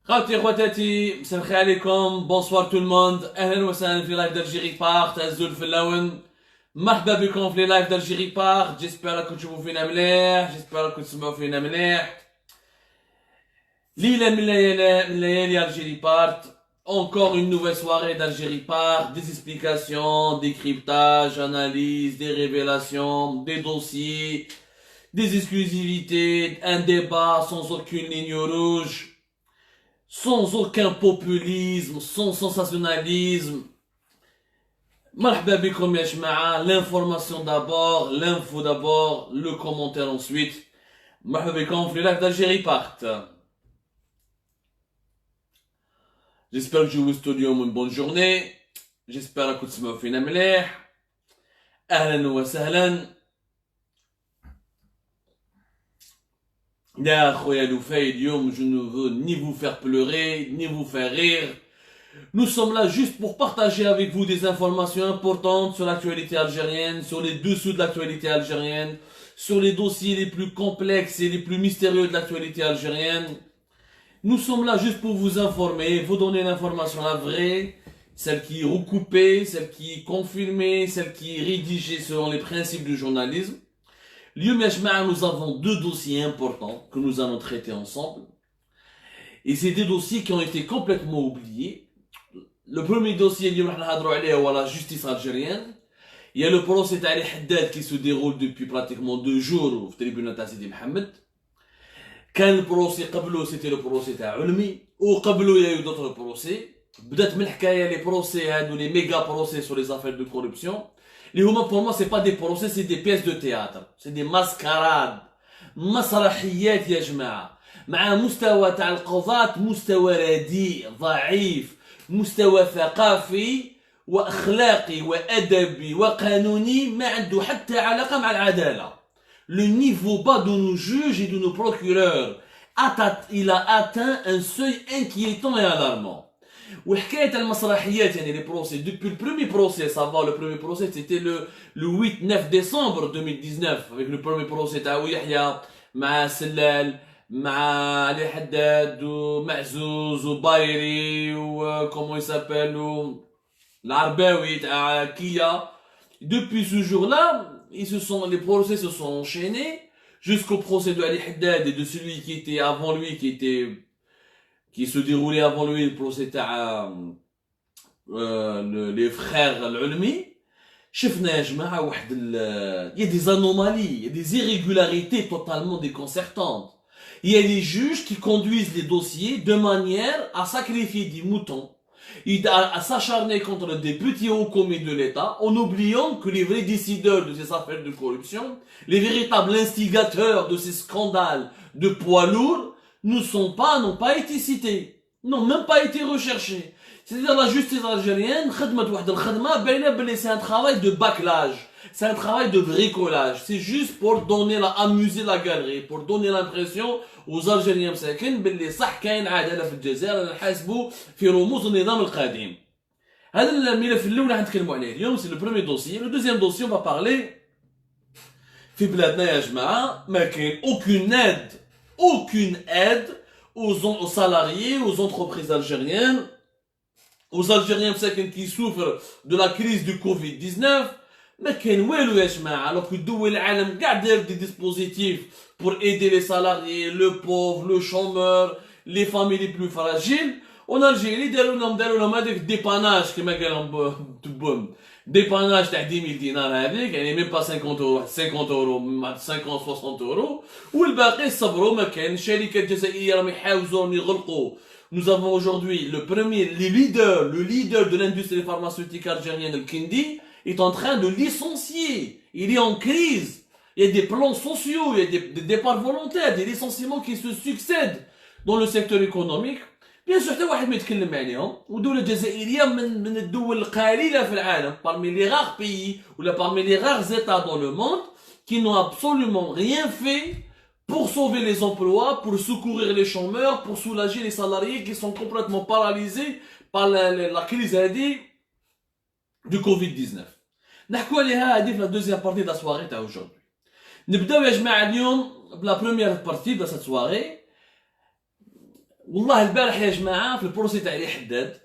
خواتي خواتاتي مساء الخير عليكم بونسوار تو الموند اهلا وسهلا في لايف d'Algérie بار تعزوا في اللون مرحبا بكم في لايف d'Algérie بار جيسبر راكم تشوفوا فينا مليح جيسبر راكم تسمعوا فينا مليح ليلة من ليالي Algérie Part encore une nouvelle soirée d'Algérie Part des explications, décryptages, analyses, des révélations, des dossiers, des exclusivités, un débat sans aucune ligne rouge sans aucun populisme, sans sensationnalisme. Marhaba bikoum ya jma'a, l'information d'abord, l'info d'abord, le commentaire ensuite. Marhaba bikoum في live d'Algérie Part. J'espère que vous avez une bonne journée. J'espère que vous avez une مليح. أهلا وسهلا. يا خويا لوفاي اليوم je ne veux ni vous faire pleurer, ni vous faire rire. Nous sommes là juste pour partager avec vous des informations importantes sur l'actualité algérienne, sur les dessous de l'actualité algérienne, sur les dossiers les plus complexes et les plus mystérieux de l'actualité algérienne. Nous sommes là juste pour vous informer, vous donner l'information la vraie, celle qui est recoupée, celle qui est confirmée, celle qui est rédigée selon les principes du journalisme. اليوم يا جماعة nous avons deux dossiers importants que nous allons traiter ensemble. Et c'est des dossiers qui ont été complètement oubliés. Le premier dossier اللي راح نهضروا عليه هو la justice algérienne. Il y a le procès تاع علي حداد qui se déroule depuis pratiquement 2 jours في tribunal تاع سيدي محمد. كان البروسي قبله c'était le procès تاع علمي وقبله il y a eu d'autres procès. بدات من الحكاية les procès هادو les méga procès sur les affaires de corruption. Les hommes pour moi c'est pas des procès, c'est des pièces de théâtre, c'est des mascarades, مسرحيات يا جماعة مع مستوى تاع القضاة مستوى رديء ضعيف مستوى ثقافي واخلاقي وادبي وقانوني ما عنده حتى علاقة مع العدالة. Le niveau bas de nos juges et de nos procureurs il a atteint un seuil inquiétant et alarmant. وحكاية المسرحيات يعني les procès depuis le premier procès ça va le premier procès c'était le 8-9 décembre 2019 avec le premier procès تاع يحيى مع سلال مع علي حداد ومعزوز وبايري و comment il s'appelle العرباوي تاع كيا. Depuis ce jour-là les procès se sont enchaînés jusqu'au procès de Ali Haddad et de celui qui était avant lui qui se déroulait avant lui le procès les frères العلمي. شفنا يا جماعة واحد il y a des anomalies, il y a des irrégularités totalement déconcertantes. Il y a les juges qui conduisent les dossiers de manière à sacrifier des moutons, à s'acharner contre des petits hauts commis de l'État, en oubliant que les vrais décideurs de ces affaires de corruption, les véritables instigateurs de ces scandales de poids lourds, n'ont pas été cités, n'ont même pas été recherchés. C'est-à-dire la justice algérienne, c'est un travail de bâclage, c'est un travail de bricolage. C'est juste pour amuser la galerie, pour donner l'impression aux Algériens مساكن باللي صح كاين عدالة في الجزائر نحاسبوا في رموز النظام القديم. هذا الملف اللي راح نتكلموا عليه اليوم c'est le premier dossier. Le deuxième dossier on va parler في بلادنا يا جماعة ما كاين aucune aide aux salariés, aux entreprises algériennes, aux Algériens qui souffrent de la crise du Covid-19. ما كاين والو يا جماعة alors que دول العالم قاع داير des dispositifs pour aider les salariés, le pauvre, le chômeur, les familles les plus fragiles. En Algérie داروا لهم هذاك dépannage كما قالهم تبون dépannage تاع 10 000 دينار هذيك يعني même pas 50 euros 50 euros 50 60 euros والباقي صبروا ما كاين شركات جزائرية راهم يحاوزوا راهم يغلقوا. Nous avons aujourd'hui le leader de l'industrie pharmaceutique algérienne, le Kindi, est en train de licencier. Il est en crise. Il y a des plans sociaux, il y a des départs volontaires, des licenciements qui se succèdent dans le secteur économique. Bien sûr حتى واحد ما يتكلم عليهم والدولة الجزائرية من الدول القليلة في العالم parmi les rares pays ou parmi les rares états dans le monde qui n'ont absolument rien fait pour sauver les emplois, pour secourir les chômeurs, pour soulager les salariés qui sont complètement paralysés par la crise du Covid-19. نحكوا عليها هذه في la deuxième partie de la soirée تاع aujourd'hui. نبداو يا جماعة اليوم بلا première partie de cette soirée. والله البارح يا جماعه في البروسي تاع علي حداد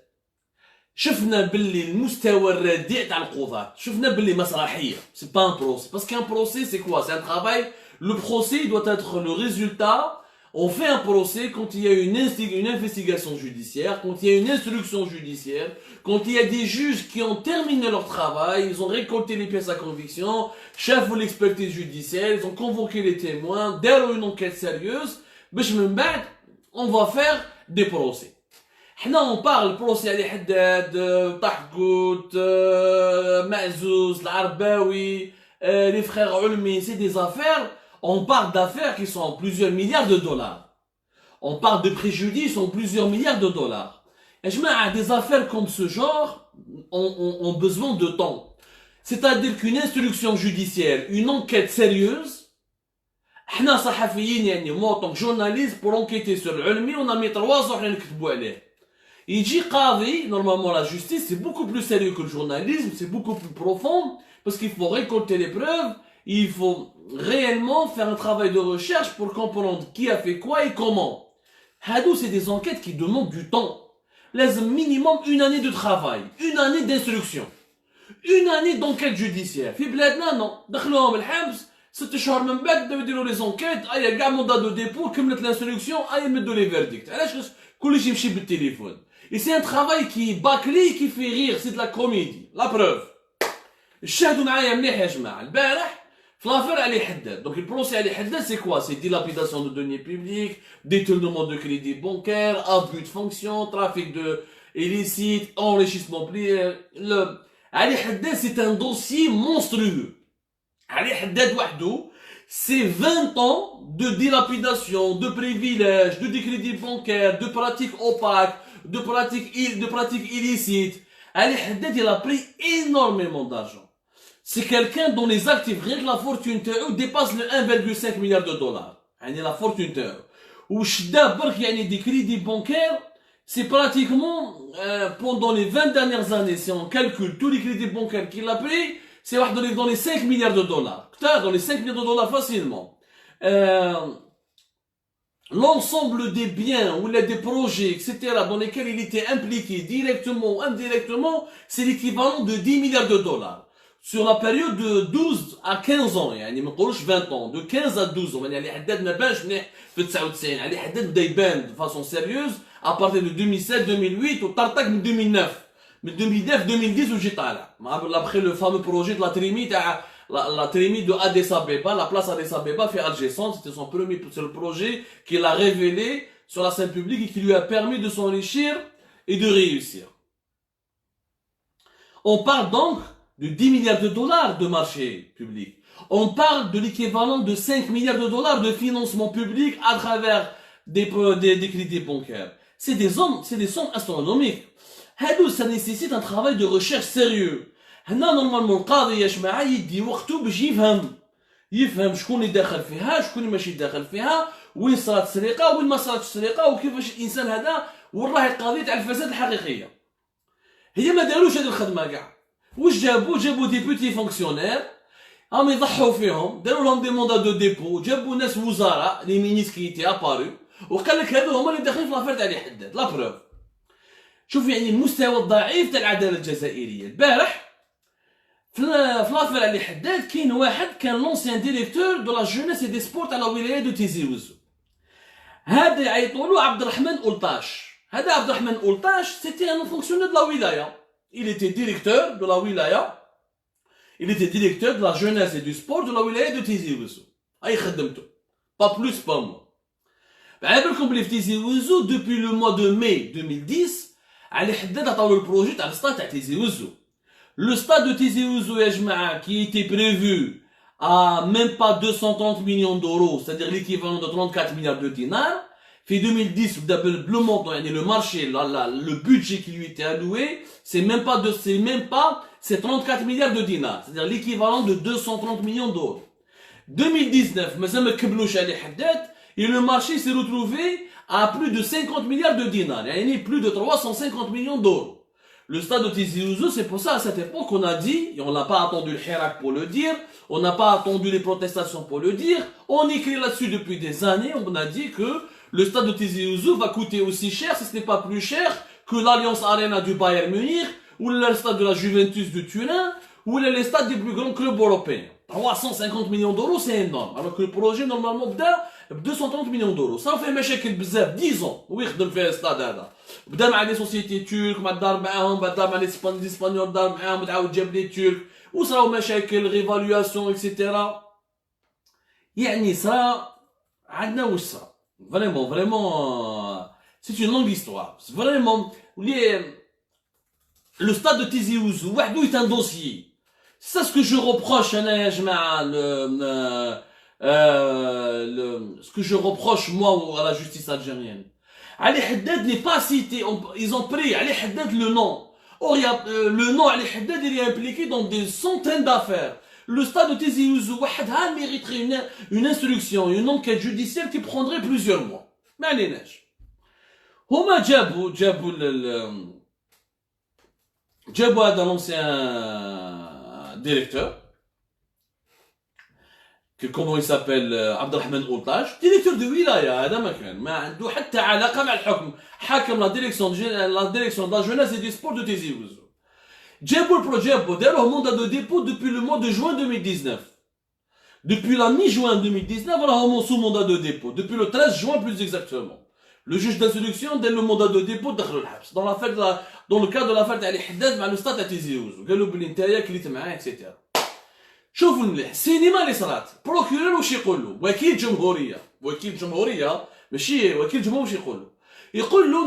شفنا باللي المستوى الرديء تاع القضاة، شفنا باللي مسرحيه سي با ان بروسي باسكو ان بروسي سي كوا سي ان travail. Le procès doit être le résultat. On fait un procès quand il y a une investigation judiciaire, quand il y a une instruction judiciaire, quand il y a des juges qui ont terminé leur travail, ils ont récolté les pièces à conviction, chef ou l'expertise judiciaire, ils ont convoqué les témoins, derrière une enquête sérieuse, on va faire des procès. Là, on parle procès Ali Haddad, Tahgout, Mazouz, l'Arbaoui, les frères Ulmi, c'est des affaires. On parle d'affaires qui sont en plusieurs milliards de dollars. On parle de préjudices en plusieurs milliards de dollars. Et je mets des affaires comme ce genre ont besoin de temps. C'est-à-dire qu'une instruction judiciaire, une enquête sérieuse, moi en tant que journaliste, pour enquêter sur l'Ulmi, on a mis 3 ans à l'écrire عليه. Il dit qadi, normalement la justice, c'est beaucoup plus sérieux que le journalisme, c'est beaucoup plus profond, parce qu'il faut récolter les preuves, il faut réellement faire un travail de recherche pour comprendre qui a fait quoi et comment. Hadou, c'est des enquêtes qui demandent du temps. Lazim minimum 1 année de travail, 1 année d'instruction, 1 année d'enquête judiciaire. في بلادنا non, دخلوهم الحبس 6 شهور من بعد بداو يديروا لي زونكيت، ايا كاع موندا دو ديبو كملت لانستركسيون، ايا مدوا لي فيرديكت. علاش كلشي يمشي بالتليفون. Et c'est un travail qui est bâclé, qui fait rire, c'est de la comédie. La preuve. شاهدوا معايا مليح يا جماعه البارح في l'affaire Ali Haddad. Donc le procès Ali Haddad c'est quoi? C'est dilapidation de deniers publics, détournement de crédit bancaire, abus de fonction, trafic de illicite, enrichissement plié. Ali Haddad c'est un dossier monstrueux. Ali Haddad wahdo, c'est 20 ans de dilapidation, de privilèges, de décrédits bancaires, de pratiques opaques, de pratiques illicites. Ali Haddad il a pris énormément d'argent. C'est quelqu'un dont les actifs, rien que la fortune dépasse le 1,5 milliard de dollars. La fortune ou des crédits bancaires, c'est pratiquement, pendant les 20 dernières années, si on calcule tous les crédits bancaires qu'il a pris, c'est dans les 5 milliards de dollars. Dans les 5 milliards de dollars facilement. L'ensemble des biens ou des projets, etc., dans lesquels il était impliqué directement ou indirectement, c'est l'équivalent de 10 milliards de dollars. Sur la période de 12 à 15 ans, يعني ما نقولوش 20 ans, de 15 à 12 ans, يعني علي حداد ما بانش مليح في 99, علي حداد بدا يبان de façon sérieuse à partir de 2007, 2008 وطرطق من 2009. من 2009, 2010 وجي طالع. Après le fameux projet de la trémie تاع la trémie de Addis Abeba, la place Addis Abeba fait Alger Centre, c'était son premier projet qu'il a révélé sur la scène publique et qui lui a permis de s'enrichir et de réussir. On parle donc de 10 milliards de dollars de marché public. On parle de l'équivalent de 5 milliards de dollars de financement public à travers des crédits bancaires. C'est des sommes astronomiques. Ça nécessite un travail de recherche sérieux. هنا نورمالمون القاضي يا جماعه يدي وقته باش يفهم شكون اللي داخل فيها، شكون اللي ماشي داخل فيها، وين صارت السرقه وين ما صارتش السرقه، وكيفاش الانسان هذا وراه القضيه تاع الفساد الحقيقيه. هي ما داروش هذه الخدمه كاع. واش جابوا دي بوتي فونكسيونير راهم يضحوا فيهم، داروا لهم دي موندا دو ديبو، جابوا ناس وزراء لي مينيس كي تي ابارو، وقال لك هذو هما اللي داخلين في لافير تاع علي حداد. لا بروف. شوف يعني المستوى الضعيف تاع العداله الجزائريه. البارح في لافير علي حداد كاين واحد كان لونسيان ديريكتور دو لا جونيس اي دي سبورت على ولايه دو تيزي وزو. هذا يعيطوا له عبد الرحمن أولطاش. هذا عبد الرحمن أولطاش سيتي ان فونكسيونير دو لا ولايه. Il était directeur de la wilaya. Il était directeur de la jeunesse et du sport de la wilaya de Tizi Ouzou. أي خدمته. Pas plus, pas moins. على بالكم بلي في تيزي وزو depuis le mois de mai 2010 علي حداد عطاو له البروجي تاع الستاد تاع تيزي وزو. Le stade de Tizi Ouzou يا جماعة qui était prévu à même pas 230 millions d'euros, c'est-à-dire l'équivalent de 34 milliards de dinars. Fait 2010, le montant, le marché, le budget qui lui était alloué, c'est 34 milliards de dinars, c'est-à-dire l'équivalent de 230 millions d'euros. 2019, et le marché s'est retrouvé à plus de 50 milliards de dinars, plus de 350 millions d'euros. Le stade de Tizi Ouzou, c'est pour ça, à cette époque, on a dit, et on n'a pas attendu le Hirak pour le dire, on n'a pas attendu les protestations pour le dire, on écrit là-dessus depuis des années, on a dit que Le stade de Tizi Ouzou va coûter aussi cher, si ce n'est pas plus cher, que l'Alliance Arena du Bayern Munich, ou le stade de la Juventus de Turin, ou les stades des plus grands clubs européens. 350 millions d'euros, c'est énorme. Alors que le projet, normalement, بدا ب 230 millions d'euros. Ça fait مشاكل بزاف 10 ans. ويخدم فيها الستاد هذا. بدا مع لي سوسيتي تورك، مع دار معاهم، بدا مع لي اسبانيول دار معاهم، تعاود جاب لي تورك، وصراو مشاكل ريفاليواسيون اكسيتيرا. يعني صرا عندنا واش صرا. Vraiment, c'est une longue histoire. C'est vraiment, le stade de Tizi Ouzou, وحده est un dossier. C'est ce que je reproche, ce que je reproche moi à la justice algérienne. Ali Haddad n'est pas cité, ils ont pris Ali Haddad le nom. Or, le nom Ali Haddad il est impliqué dans des centaines d'affaires. Le stade de Tizi Ouzou mériterait une instruction, une enquête judiciaire qui prendrait plusieurs mois. ما عليناش. هما جابوا هذا l'ancien directeur, que comment il s'appelle, Abdelrahman Oultaj, directeur de wilaya, هذا ما كان ما عنده حتى علاقة مع الحكم. حاكم la direction de la jeunesse et des sports de Tizi Ouzou. جابوا البروجي داروه mandat de dépôt depuis le mois de juin 2019. Depuis la mi-juin 2019, راهم sous mandat de dépôt. Depuis le 13 juin plus exactement. Le juge d'instruction donne le mandat de dépôt دخلوا الحبس. Dans le cadre de l'affaire de Ali Haddad مع الاستاذ تاع تيزي وزو. قالوا بلي نتايا كليت معاه اكسيتيرا. شوفوا مليح السينما اللي صرات بروكيرور واش يقول له؟ وكيل جمهوريه ماشي وكيل جمهور واش يقول له؟ يقول له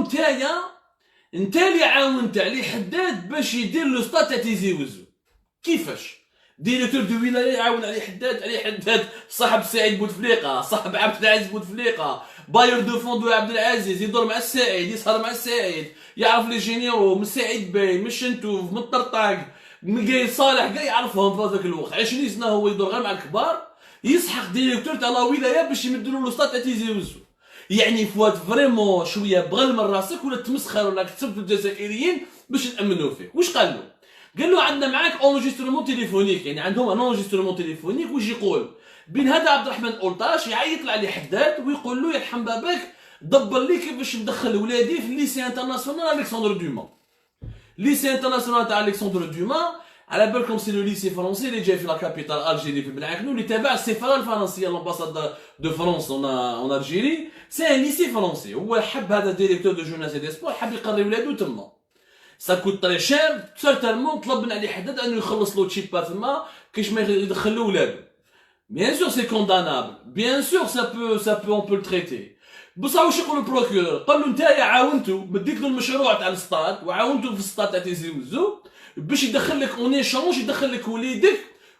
انت اللي عاونت علي حداد باش يدير لو ستاد تاع تيزي وزو. كيفاش؟ ديريكتور دو ولايه يعاون علي حداد صاحب سعيد بوتفليقه، صاحب عبد العزيز بوتفليقه، باير دو فون دو عبد العزيز، يدور مع السعيد، يسهر مع السعيد، يعرف لي جينيرو من سعيد باي، من شنتوف، من الطرطاق، من قايد صالح، كاع يعرفهم في هذاك الوقت. 20 سنه هو يدور غير مع الكبار، يسحق ديريكتور تاع لا ولايه باش يمدلو لو ستاد تاع تيزي وزو. يعني فوات فريمون شويه بغى من راسك ولا تمسخر ولا كتبت الجزائريين باش نامنوا فيه. واش قال له؟ قال له عندنا معاك اونجسترمون تليفونيك، يعني عندهم ان اونجسترمون تليفونيك. واش يقول؟ بين هذا عبد الرحمن اولطاش يعيط علي حداد ويقول له يرحم باباك دبر لي كيفاش ندخل ولادي في الليسي انترناسيونال الكسندر دوما. ليسي انترناسيونال تاع الكسندر دوما على بالكم سي لو ليسي فرونسي اللي جاي في لا كابيتال الجيري في بنعكنو اللي تابع السفاره الفرنسيه لامباساد دو فرنسا اون الجيري. سي ان ليسي فرونسي. هو حب هذا ديريكتور دو جوناس اي دي سبور حب يقري ولادو تما. سا كوت تري شير سيرتالمون طلب من علي حداد انه يخلص له تشيبا تما كيش ما يدخل له ولادو. بيان سور سي كوندانابل، بيان سور سا بو اون بو تريتي. بصح واش يقول البروكيور؟ قال له نتايا عاونتو مديت له المشروع تاع الستاد وعاونتو في الستاد تاع تيزي وزو باش يدخل لك اون ايشونج، يدخل لك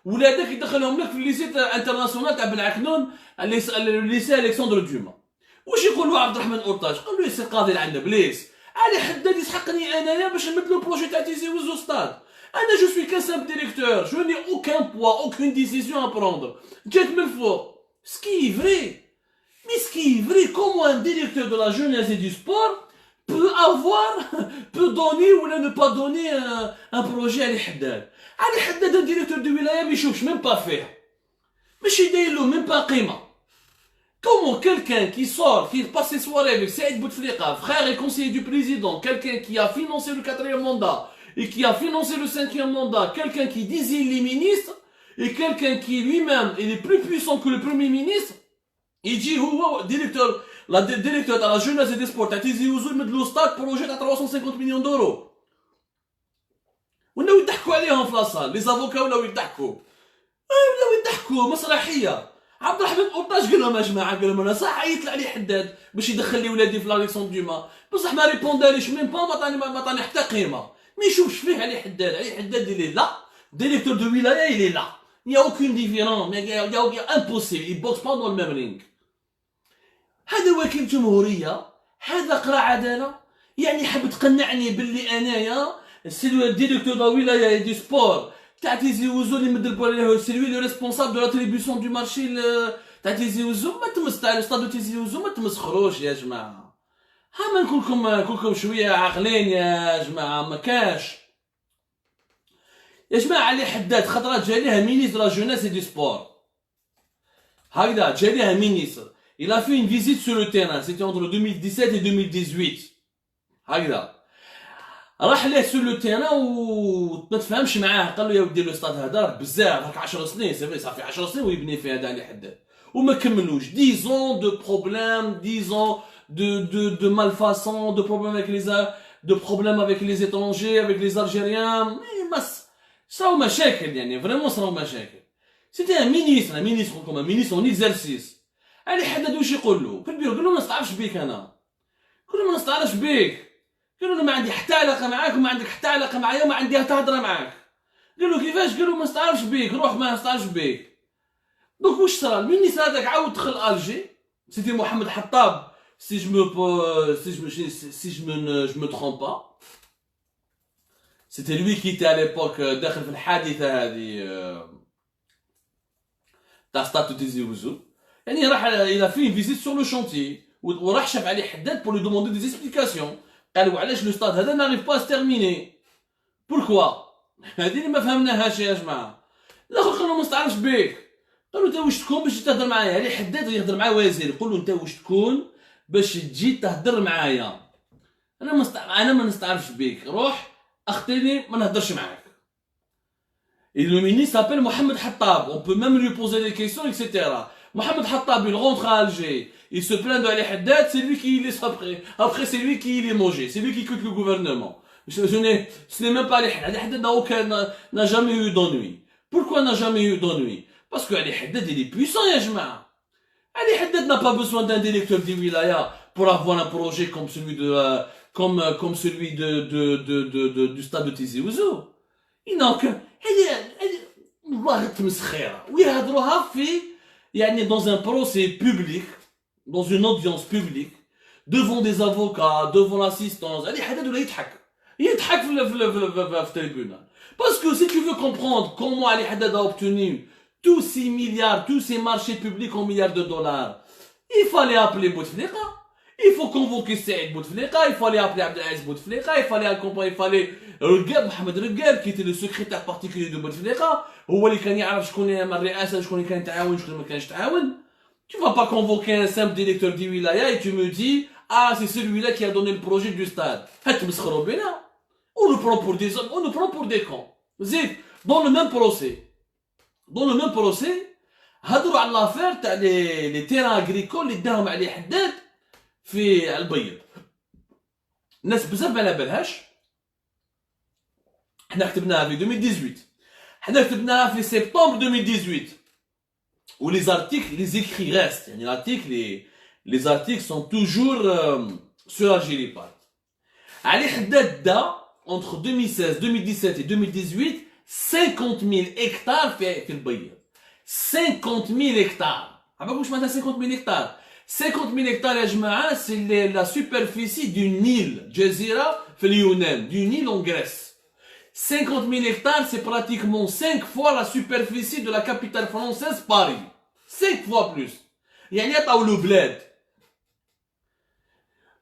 ولادك يدخلهم لك في الليسي انترناسيونال تاع بن عكنون الليسي الكسندر دوما. واش يقول له عبد الرحمن اورطاج؟ قال له يا سي القاضي العنا بليس علي حداد يسحقني انايا باش نمدلو بروجي تاع تيزي وزو ستاد. انا جو سوي كان سامب ديريكتور، جو ني اوكان بوا اوكين ديسيزيون ا بروندر، جات من الفوق. سكي فري mais ce qui est vrai, comment un directeur de la jeunesse et du sport peut donner ou ne pas donner un projet à Ali Haddad. Ali Haddad, un directeur de wilaya, mais je ne sais même pas faire. Mais je ne même pas qima. Comment quelqu'un qui sort, qui passe ses soirées avec Saïd Bouteflika, frère et conseiller du président, quelqu'un qui a financé le 4e mandat et qui a financé le 5e mandat, quelqu'un qui désigne les ministres et quelqu'un qui lui-même est plus puissant que le premier ministre, يجي هو ديريكتور تاع لا جوناس دي سبور تاع تيزي وزو يمد له ستاد بروجي تاع 350 مليون دورو. ولاو يضحكوا عليهم في لاصال، لي زافوكا ولاو يضحكوا مسرحيه. عبد الرحمن اورطاج قال لهم يا جماعه، قال لهم انا صح عيطت علي حداد باش يدخل لي ولادي في الكسندر دوما، بصح ما ريبونداليش ميم با، ما عطاني حتى قيمه. ما يشوفش فيه علي حداد اللي لا ديريكتور دو ولايه اللي لا يا اوكين ديفيرون، يا امبوسيبل يبوكس با دون الميم رينغ. هذا وكيل جمهوريه، هذا قرا عداله. يعني حاب تقنعني باللي انايا سي ديريكتور دا ولايه دي سبور تاع تيزي وزو اللي مدلبوا عليه سي لو ريسبونسابل دو لاتريبيسيون دو مارشي تاع تيزي وزو. ما تمس تاع ستاد تيزي وزو ما تمسخروش يا جماعه. ها ما كلكم شويه عاقلين يا جماعه. ما كاش يا جماعه. علي حداد خطرات جا ليها مينيستر لا جوناس دي سبور، هكذا جا ليها مينيستر il a fait une visite sur le terrain, c'était entre 2017 et 2018. هكذا راح ليه سور لو تيران وما تفهمش معاه، قال له يا ودي الاستاد هذا راه بزاف، راك 10 سنين سي فري صافي 10 سنين ويبني في هذا علي حداد وما كملوش. 10 ans de problèmes, 10 ans de malfaçons, de problèmes avec les étrangers, avec les Algériens. صراو مشاكل يعني فريمون صراو مشاكل. سيتي ان مينيستر كوم ان مينيستر اون اكزرسيس. علي حداد واش يقول له في البيرو؟ قال له ما نستعرفش بيك انا، قال له ما نستعرفش بيك، قال له ما عندي حتى علاقه معاك وما عندك حتى علاقه معايا وما عندي حتى هضره معاك. قال له كيفاش؟ قال له ما نستعرفش بيك، روح ما نستعرفش بيك. دونك واش صرا؟ المينيستر هذاك عاود دخل الجي، سيتي محمد حطاب si je me trompe pas. C'était lui qui était à l'époque داخل في الحادثه هذه تاع ستاد تيزي وزو. يعني راح الى في فيزيت سور لو شونتي وراح شاف علي حداد pour lui demander des explications. قالوا علاش لو ستاد هذا ناريف با تيرميني، بوركوا؟ هذه اللي ما فهمناهاش يا جماعه. الاخر قال له ما نستعرفش بيك، قالوا انت واش تكون باش تهضر معايا؟ علي حداد يهضر مع وزير، يقول له انت واش تكون باش تجي تهضر معايا؟ انا ما نستعرفش بيك، روح اختيني ما نهضرش معاك. Et le ministre s'appelle Mohamed Hattab, on peut même lui poser des questions, etc. Mohamed Hattab, il rentre à Alger, il se plaint de Ali Haddad, c'est lui qui laisse après c'est lui qui est mangé, c'est lui qui quitte le gouvernement. Ce n'est même pas Ali Haddad. Ali Haddad n'a jamais eu d'ennui. Pourquoi n'a jamais eu d'ennui? Parce que Ali Haddad, il est puissant, ya jama'a. Ali Haddad n'a pas besoin d'un directeur des wilayas pour avoir un projet comme celui comme celui du stade de Tizi Ouzou. Il n'a aucun. والله تمسخيره ويهضروها في يعني dans un procès public, dans une audience publique, devant des avocats, devant l'assistance. Ali Haddad ولا يضحك في التريبونال. Parce que si tu veux comprendre comment Ali Haddad a obtenu tous ces milliards, tous ces marchés publics en milliards de dollars, il fallait appeler Bouteflika, il faut convoquer Saïd Bouteflika, il fallait appeler Abdelaziz Bouteflika, il fallait accompagner, il fallait Regab, Mohamed Regab, qui était le secrétaire particulier de Bouteflika, هو اللي كان يعرف شكون هي الرئاسة، شكون اللي كان يتعاون، شكون اللي ما كانش يتعاون. Tu vas pas convoquer un simple directeur du wilaya et tu me dis ah c'est celui-là qui a donné le projet du stade. هتمسخروا بينا. On nous prend pour des hommes, on nous prend pour des cons. زيد dans le même procès هضروا على l'affaire تاع les terrains agricoles اللي داهم عليه حداد في البيض. الناس بزاف ما على بالهاش. حنا كتبناها في 2018. حنا كتبناها في سبتمبر 2018. où les articles, les écrits restent. يعني l'article, les articles sont toujours sur Algérie. Ali Haddad da entre 2016, 2017 et 2018 50 000 hectares في البيض. 50 000 hectares. عرفتوا واش معناتها 50 000 hectares؟ 50 000 hectares يا جماعة c'est la superficie d'une île, جزيرة في اليونان, d'une île en Grèce. 50 000 hectares, c'est pratiquement 5 fois la superficie de la capitale française, Paris. 5 fois plus. يعني يعطاو له بلاد.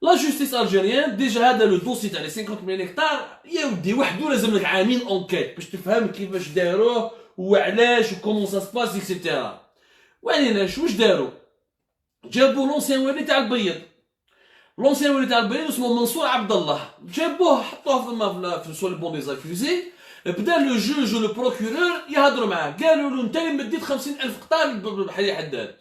La justice algérienne, déjà هذا le dossier تاع les 50 000 hectares, يا ودي وحده لازم لك عامين enquête باش تفهم كيفاش داروه وعلاش وكومون سا سباس اكسيتيرا. وعلاش واش داروا؟ جابوا لونسيان والي تاع البيض. لونسيان والي تاع البيض اسمه منصور عبد الله. جابوه حطوه في سوا البون دي زاكوزي. بدا لو جوج ولو بروكورور يهضروا معاه، قالوا له انت اللي مديت 50,000 قطار بحال حداد.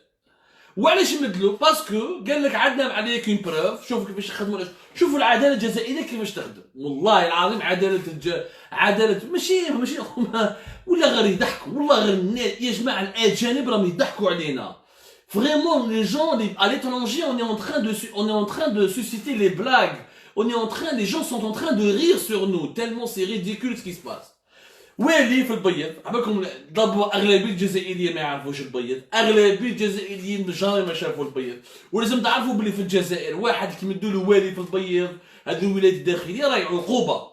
وعلاش مدلو؟ باسكو قال لك عندنا عليك اون بروف، شوفوا كيفاش يخدموا. شوفوا العداله الجزائريه كيفاش تخدم، والله العظيم عداله ماشي ولا غير يضحكوا، والله غير يا جماعه الاجانب راهم يضحكوا علينا. Vraiment, les gens à l'étranger, on est en train de susciter les blagues. Les gens sont en train de rire sur nous, tellement c'est ridicule ce qui se passe. والي في البيض عباكم ضربوا اغلبيه الجزائريين ما يعرفوش البيض، اغلبيه الجزائريين جامي ما شافوا البيض، ولازم تعرفوا بلي في الجزائر واحد كيمدوا له والي في البيض، هذه الولايات الداخليه راهي عقوبه.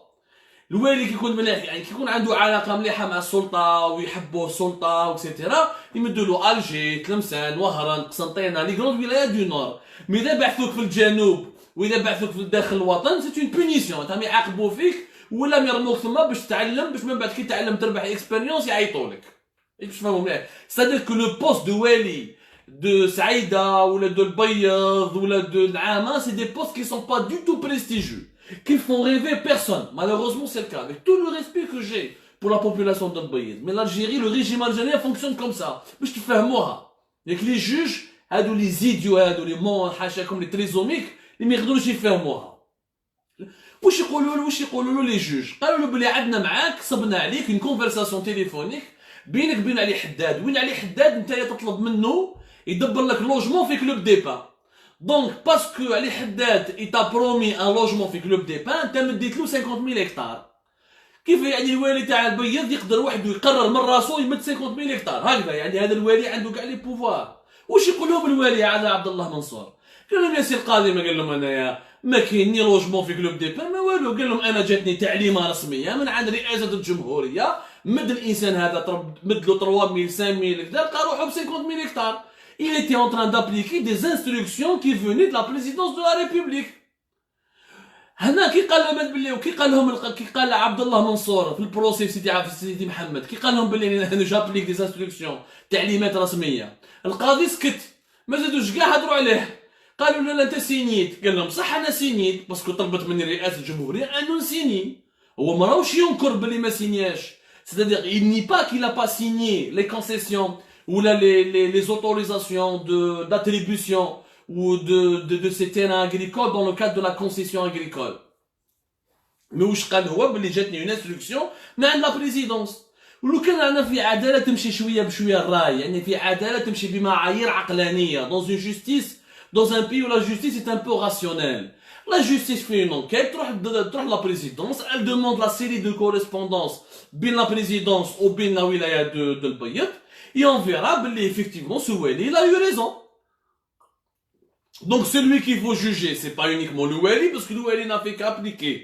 الوالي كيكون مليح يعني كيكون عنده علاقه مليحه مع السلطه ويحبوا السلطه وكسيتيرا، يمدوا له الجي، تلمسان، وهران، قسنطينه، لي غروند ولايات دو نور. مي اذا بعثوك في الجنوب واذا بعثوك في داخل الوطن سي اون بونيسيون، تاهم يعاقبوا فيك ولا يرموك تما باش تتعلم، باش من بعد كي تعلم تربح اكسبيريونس يعيطوا لك. باش تفهموا مليح، سادير كو لو بوست دو والي de Saïda, ou de Bayad, ou de L'Ama, c'est des postes qui sont pas du tout prestigieux, qui font rêver personne. Malheureusement, c'est le cas, avec tout le respect que j'ai pour la population de Bayad. Mais l'Algérie, le régime algérien fonctionne comme ça. Je te fais moi. Avec les juges, les idiots, les mons, comme les trisomiques, les ميقدروش يفهموها. واش يقولوا لي جوج؟ قالوا له بلي عندنا معاك صبنا عليك une conversation téléphonique بينك بين علي حداد، وين علي حداد انت تطلب منه يدبر لك لوجمون في كلوب دي بان. دونك باسكو علي حداد il t'a promis un logement في كلوب دي بان، انت مديت له 50,000 هكتار. كيف يعني الوالي تاع البيض يقدر وحده يقرر من راسو يمد 50,000 هكتار هكذا؟ يعني هذا الوالي عنده كاع لي بوفوار. واش يقول لهم الوالي على عبد الله منصور؟ قال لهم يا سي القاضي، ما قال لهم انايا ما كاين ني لوجمون في كلوب دي بان ما والو. قال لهم انا جاتني تعليمه رسميه من عند رئاسه الجمهوريه، مد الانسان هذا مد له 3,000 5,000 كذا، لقى روحه ب 50,000 هكتار. Il était en train d'appliquer des instructions qui venaient de la présidence de la République. هنا كي قال لهم باللي، وكي قال لهم كي قال عبد الله منصور في البروسي في سيدي محمد، كي قال لهم باللي انا جابليك دي انستركسيون تعليمات رسميه، القاضي سكت، ما زادوش كاع هضروا عليه. قالوا له لا انت سينيت. قال لهم صح انا سينيت باسكو طلبت مني رئاسه الجمهوريه انه نسيني. هو ما راهوش ينكر باللي ما سينياش، c'est-à-dire il nie pas qu'il a pas signé les concessions ou là les autorisations d'attribution ou de ces terrains agricoles dans le cadre de la concession agricole. Mais واش قال هو باللي جاتني une instruction من عند la présidence. ولو كان رانا في عداله تمشي شويه بشويه الراي، يعني في عداله تمشي بمعايير عقلانيه dans une justice, dans un pays où la justice est un peu rationnelle. La justice fait une enquête, تروح la présidence, elle demande la série de correspondances بين la présidence ou بين la wilaya de البيض, et on verra باللي effectivement ce wali il a eu raison. Donc celui qu'il faut juger, c'est pas uniquement le wali, parce que le wali n'a fait qu'appliquer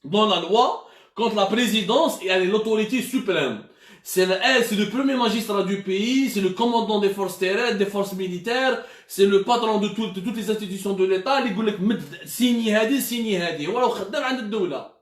dans la loi quand la présidence est l'autorité suprême. C'est le premier magistrat du pays, c'est le commandant des forces terrestres, des forces militaires, c'est le patron de toutes les institutions de l'État. اللي يقول لك مد سيني هذه سيني هذه، هو راه خدام عند الدولة.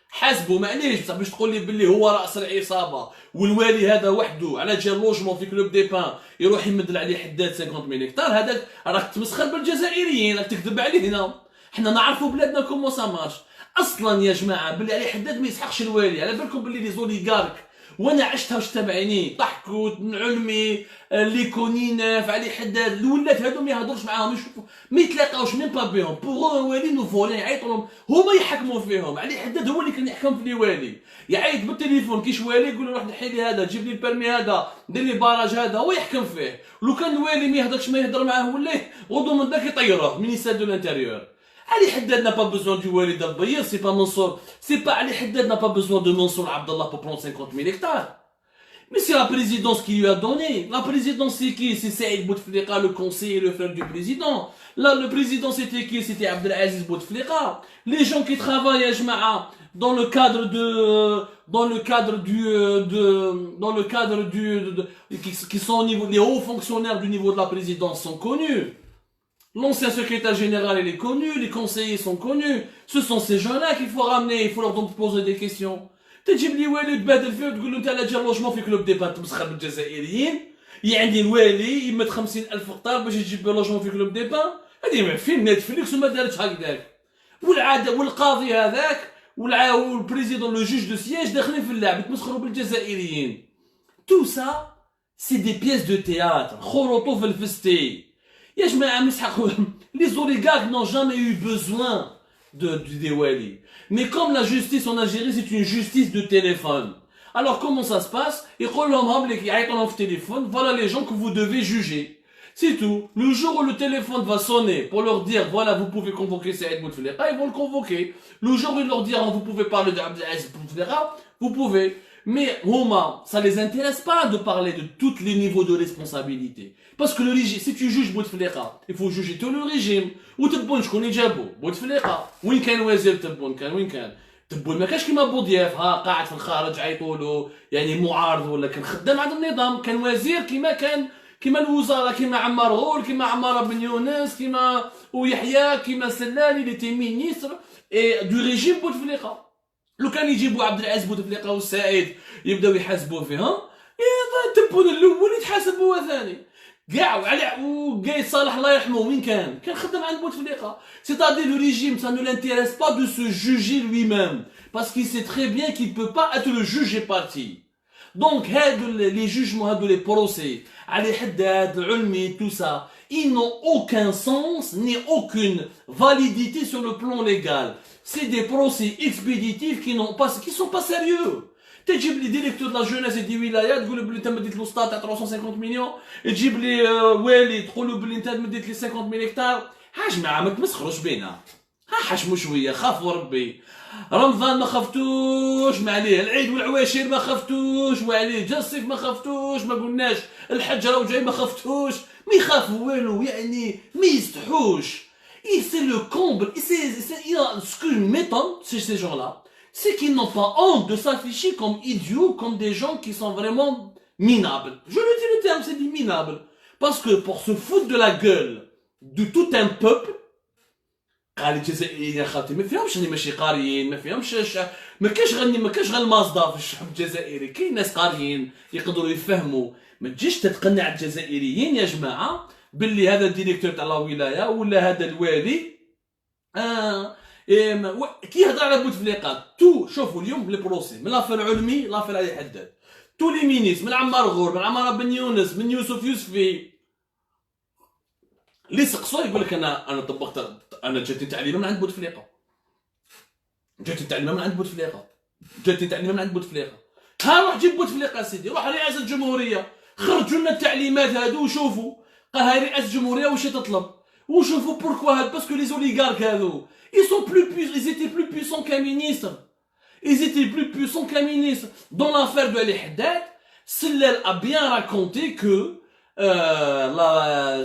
حاسبه معليش بصح باش تقول لي باللي هو رأس العصابة والوالي هذا وحده على جال لوجمون في كلوب دي بان يروح يمد عليه حداد 50,000 هكتار، هذاك راك تمسخر بالجزائريين، راك تكذب علينا. حنا نعرفوا بلادنا كومون سا مارش. اصلا يا جماعه باللي عليه حداد ما يسحقش الوالي، على بالكم باللي لي زوليغارك وانا عشتها وشتا بعيني، ضحكوت علمي لي كونيناف علي حداد الولات هادو ما يهضرش معاهم، يشوفوا ما يتلاقاوش ميم با بيهم بوغ والي نو فولي، يعيطوا لهم هما يحكموا فيهم. علي حداد هو اللي كان يحكم في لي والي، يعيط بالتليفون كيش والي يقول له روح نحي لي هذا، جيب لي البرمي هذا، دير لي باراج هذا، هو يحكم فيه. ولو كان الوالي ما يهضرش ما يهضر معاه ولا غدو من داك يطيروه مينيستير دو لانتيريور. Ali Haddad n'a pas besoin du Walid al-Bayr, c'est pas Mansour. C'est pas Ali Haddad n'a pas besoin de Mansour Abdallah pour prendre 50,000 hectares. Mais c'est la présidence qui lui a donné. La présidence c'est qui? C'est Saïd Bouteflika, le conseiller, le frère du président. Là, le président c'était qui? C'était Abdelaziz Bouteflika. Les gens qui travaillent à Jma'a dans le cadre qui sont au niveau, les hauts fonctionnaires du niveau de la présidence sont connus. L'ancien secrétaire général, il est connu, les conseillers sont connus. Ce sont ces gens-là qu'il faut ramener, il faut leur poser des questions. تجيب لي والي تبادل فيه وتقول له انت على جال لوجمون في كلوب دي بان، تمسخر بالجزائريين. عندي الوالي يمد 50,000 هكتار باش يجيب لوجمون في كلوب دي بان، هذه فيلم نتفليكس وما دارتش هكذاك. والقاضي هذاك والبريزيدون لو جوج دو سياج داخلين في اللعب يتمسخروا بالجزائريين. تو سا سي دي بييس دو تhéâtre، خروطو في الفستي. يا جماعه مسحقوا les oligarques n'ont jamais eu besoin des wali. Mais comme la justice en Algérie c'est une justice de téléphone, alors comment ça se passe? Ils disent téléphone, voilà les gens que vous devez juger. C'est tout. Le jour où le téléphone va sonner pour leur dire voilà vous pouvez convoquer Saïd Bouteflika, ils vont le convoquer. Le jour où ils leur diront vous pouvez parler d'Abdelaziz Bouteflika, vous pouvez. Mais Roma, ça les intéresse pas de parler de tous les niveaux de responsabilité. Parce que le régime, si tu juges Bouteflika, il faut juger tout le régime. Ou تبون شكون يجابو بوتفليقة، وين كان وزير تبون، كان وين كان تبون ما كانش كيما بوضياف ها قاعد في الخارج عيطولو يعني معارض، ولا كان خدام عند النظام، كان وزير كيما الوزراء، كيما عمار غول، كيما عمار بن يونس، كيما ويحيى، كيما سلالي اللي تي مينيستر دو ريجيم بوتفليقة. لو كان يجيبوا عبد العزيز بوتفليقة والسعيد يبداو يحاسبوه فيها، تبون الاول يتحاسب هو ثاني. كاع وقايد صالح الله يرحمه وين كان خدام عند بوتفليقه. C'est-à-dire le régime, ça ne l'intéresse pas de se juger lui-même parce qu'il sait très bien qu'il ne peut pas être le juge et parti. Donc les jugements, les procès, علي حداد العلمي, tout ça, ils n'ont aucun sens ni aucune validité sur le plan légal. C'est des procès expéditifs qui sont pas sérieux. تجيب لي ديريكتور لا جونيس دي ولايات تقول له بلي انت مديت له ستات تاع 350 مليون، تجيب لي والي تقول له بلي انت مديت لي 50 مليون هكتار. ها جماعه ما تمسخروش بينا، ها حشموا شويه، خافوا ربي. رمضان ما خفتوش ما عليه، العيد والعواشر ما خفتوش وعليه، جا الصيف ما خفتوش، ما قلناش الحج راهو جاي ما خفتوش، ما يخافوا والو، يعني ما يستحوش. Et c'est le comble, et ce que m'étonne, c'est ces gens-là, c'est qu'ils n'ont pas honte de s'afficher comme idiots, comme des gens qui sont vraiment minables. Je le dis le terme, c'est dit minable. Parce que pour se foutre de la gueule de tout un peuple, قال الجزائريين يا خالتي ما فيهمش اللي ماشي قاريين، ما فيهمش ما كاش غير المصدر في الشعب الجزائري، كاين ناس قاريين يقدروا يفهموا. ما تجيش تتقنع الجزائريين يا جماعه باللي هذا الديريكتور تاع لا ولايه ولا هذا الوالي كي يهضر على بوتفليقه تو. شوفوا اليوم لي بروسي من لافير علمي لافير علي حداد، تو لي مينيس من عمار غور، من عمار بن يونس، من يوسف يوسفي، اللي سقسوا يقول لك انا طبقت، انا جاتني تعليمه من عند بوتفليقه، جاتني تعليمه من عند بوتفليقه، جاتني تعليمه من عند بوتفليقه. ها روح جيب بوتفليقه سيدي، روح رئاسه الجمهوريه، خرجوا لنا التعليمات هادو وشوفوا. قال هاي رئاسه الجمهوريه واش تطلب، وشوفوا بوركوا هاد، باسكو لي زوليغارك هادو ils étaient plus puissants qu'un ministre. Ils étaient plus puissants qu'un ministre. Dans l'affaire de Ali Haddad, Sellel a bien raconté que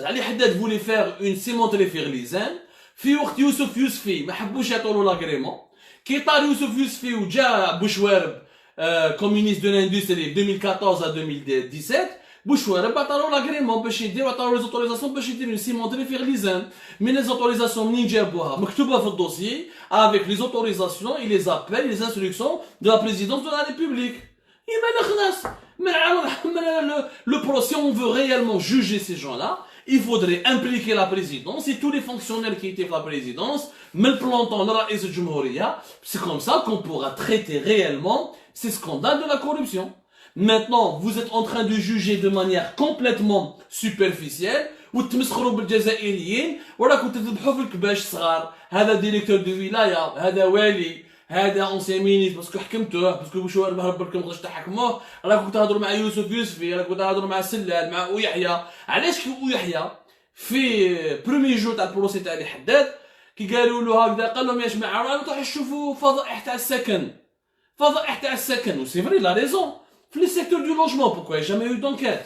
Ali Haddad voulait faire une cimenterie ferlisane. في وقت يوسف يوسفي ما حبوش يعطوا له لاغريمون. كي طار يوسف يوسفي وجا بوشوارب comme ministre de l'industrie 2014 à 2017, بوشوارب عطاو لاغريمون باش يديروا، عطاو لي زوتوريزاسيون باش يديروا سيمونتري ferlisane. من لي زوتوريزاسيون منين جابوها مكتوبه في الدوسيي avec les autorisations et les appels et les instructions de la présidence de la République. يما خلاص le procès, on veut réellement juger ces gens-là, il faudrait impliquer la présidence et tous les fonctionnaires qui étaient la présidence, mais le plantant de la Jumhouria. C'est comme ça qu'on pourra traiter réellement ces scandales de la corruption. Maintenant, vous êtes en train de juger de manière complètement superficielle, وتمسخروا بالجزائريين، وراكم تذبحوا في الكباش صغار. هذا ديريكتور دو ولايه، هذا والي، هذا اونسيان مينيس باسكو حكمتوه، باسكو بوشوارب هرب لكم مقدرش تحكموه. راكم تهضروا مع يوسف يوسفي، راكم تهضروا مع سلال، مع ويحيى. علاش كي ويحيى في برومي جو تاع البروسي تاع علي حداد كي قالوا له هكذا، قال لهم يا جماعه راكم تروحوا تشوفوا فضائح تاع السكن، فضائح تاع السكن. وسي فري لا ريزون في لي سيكتور دو لوجمون. بوكو جامي يو دونكيت.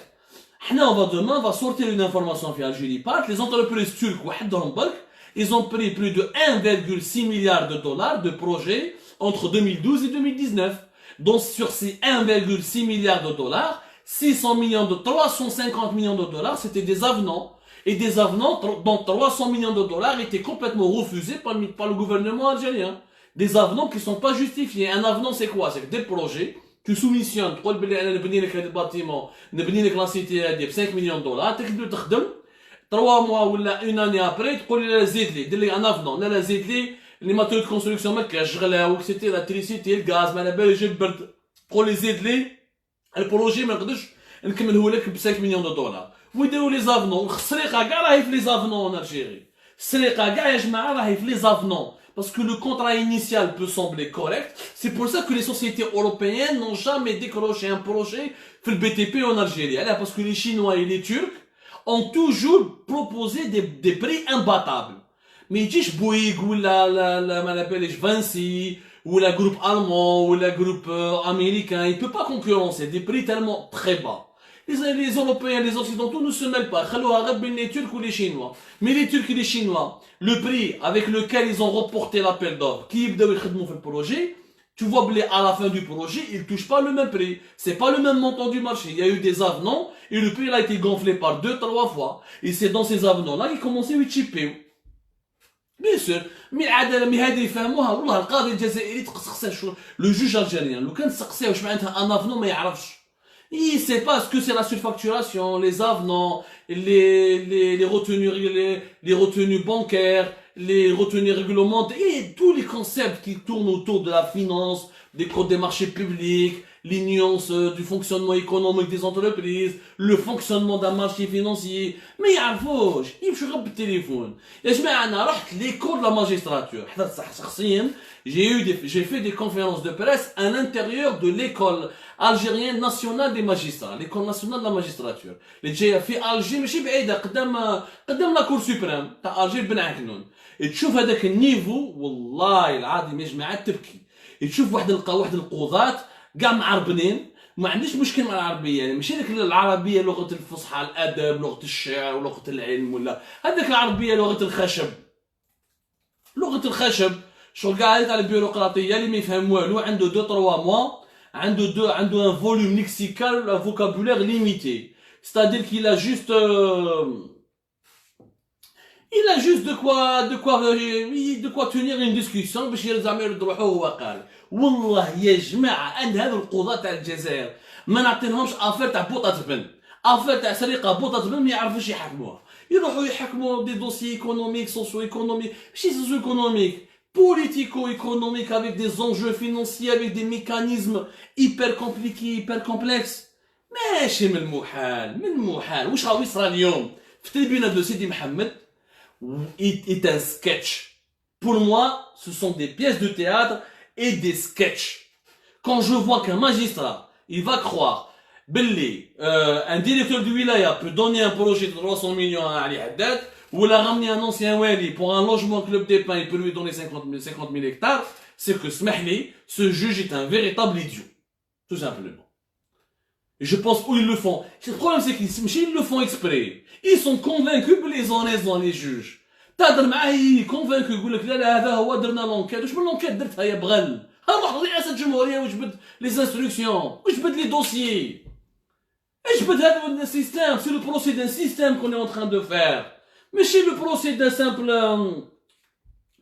حنا on va demain va sortir une information في Algérie Park. Les entreprises turques وحدهم برك ils ont pris plus de 1,6 milliard de dollars de projets entre 2012 et 2019. Donc sur ces 1,6 milliard de dollars, 600 millions de 350 millions de dollars, c'était des avenants. Et des avenants dont 300 millions de dollars étaient complètement refusés par le gouvernement algérien. Des avenants qui ne sont pas justifiés. Un avenant c'est quoi? C'est des projets. Tu soumissionnes, تقول بلي انا نبني لك هذا الباتيمون، نبني لك لا سيتي هذه ب 5 مليون دولار، تقدر تخدم 3 موا ولا اون اني ابري تقول لي لا زيد لي، دير لي ان افنون، لا زيد لي لي ماتيريو دو كونستركسيون ما كاش غلاو، سيتي الكتريسيتي الغاز ما على باليش البرد، تقول لي زيد لي البروجي ما نقدرش نكمله لك ب 5 مليون دولار. ويديروا لي زافنون. السرقه كاع راهي في لي زافنون الجيري، السرقه كاع يا جماعه راهي في لي زافنون. Parce que le contrat initial peut sembler correct. C'est pour ça que les sociétés européennes n'ont jamais décroché un projet في le BTP en Algérie. Parce que les Chinois et les Turcs ont toujours proposé des prix imbattables. Mais يجيش Bouygues ou ما l'appelle Vinci ou la groupe allemand ou la groupe américain, il peut pas concurrencer des prix tellement très bas. Les Européens, les Occidentaux ne se mêlent pas. Les Turcs ou les Chinois. Mais les Turcs et les Chinois, le prix avec lequel ils ont reporté l'appel d'offres, qui fait le projet, tu vois, à la fin du projet, ils ne touchent pas le même prix. C'est pas le même montant du marché. Il y a eu des avenants et le prix a été gonflé par 2-3 fois. Et c'est dans ces avenants-là qu'ils commençaient à chipper. Bien sûr, mais هذا يفهموها. والله القاضي الجزائري تقصقصه. Le juge algérien, لو كان تسقسيه واش معناتها ان افنون ما يعرفش. Il sait pas ce que c'est la surfacturation, les avenants, les retenues bancaires, les retenues réglementées, et tous les concepts qui tournent autour de la finance, des codes des marchés publics, les nuances du fonctionnement économique des entreprises, le fonctionnement d'un marché financier. Mais يعرفوش يمشوا غير بالتليفون. يا جماعة أنا رحت l'école de la magistrature. J'ai fait des conférences de presse à l'intérieur de l'école algérienne nationale des magistrats, l'école nationale de la magistrature. اللي جاية في ألجي ماشي بعيدة قدام لا كور سوبريم تاع ألجي بن عكنون. تشوف هذاك النيفو والله العظيم يا جماعة تبكي. تشوف واحد القضاة كاع معربنين ما عنديش مشكل مع العربيه يعني ماشي ديك العربيه لغه الفصحى الادب لغه الشعر ولغه العلم ولا هذيك العربيه لغه الخشب شغل كاع تاع البيروقراطيه اللي ما يفهم والو عنده 2 3 موا عنده ان فوليوم ليكسيكال un vocabulaire limité c'est-à-dire qu'il a juste de quoi tenir une discussion باش يرزع يرد روحه هو قال. والله يا جماعه ان هذو القضاة تاع الجزائر ما نعطينهمش افير تاع بوطه بن، افير تاع سرقه بوطه بن ما يعرفوش يحكموها، يروحوا يحكموا دي دوسي ايكونوميك سوسيو ايكونوميك ماشي سوسيو ايكونوميك politico-économique avec des enjeux financiers avec des mécanismes hyper compliqués hyper complexes. ماشي من المحال واش راهو يصرى اليوم في التريبيونال دو سيدي محمد est un sketch. Pour moi, ce sont des pièces de théâtre et des sketchs. Quand je vois qu'un magistrat, il va croire, un directeur du wilaya peut donner un projet de 300 millions à Ali Haddad, ou la ramener un ancien wali pour un logement club des pins, il peut lui donner 50 000 hectares, c'est que ce juge est un véritable idiot. Tout simplement. Et je pense où ils le font. Le problème, c'est qu'ils le font exprès. Ils sont convaincus que les honnêtes dans les juges. تهضر معاه convaincu يقول لك لا هذا هو درنا لونكيت واش من لونكيت درتها يا بغل روح رئاسة الجمهورية وجبد لي انستركسيون وجبد لي دوسيي اجبد هذا السيستم سي لو بروسي دان سيستم كون اون تران دو فير ماشي لو بروسي دان سامبل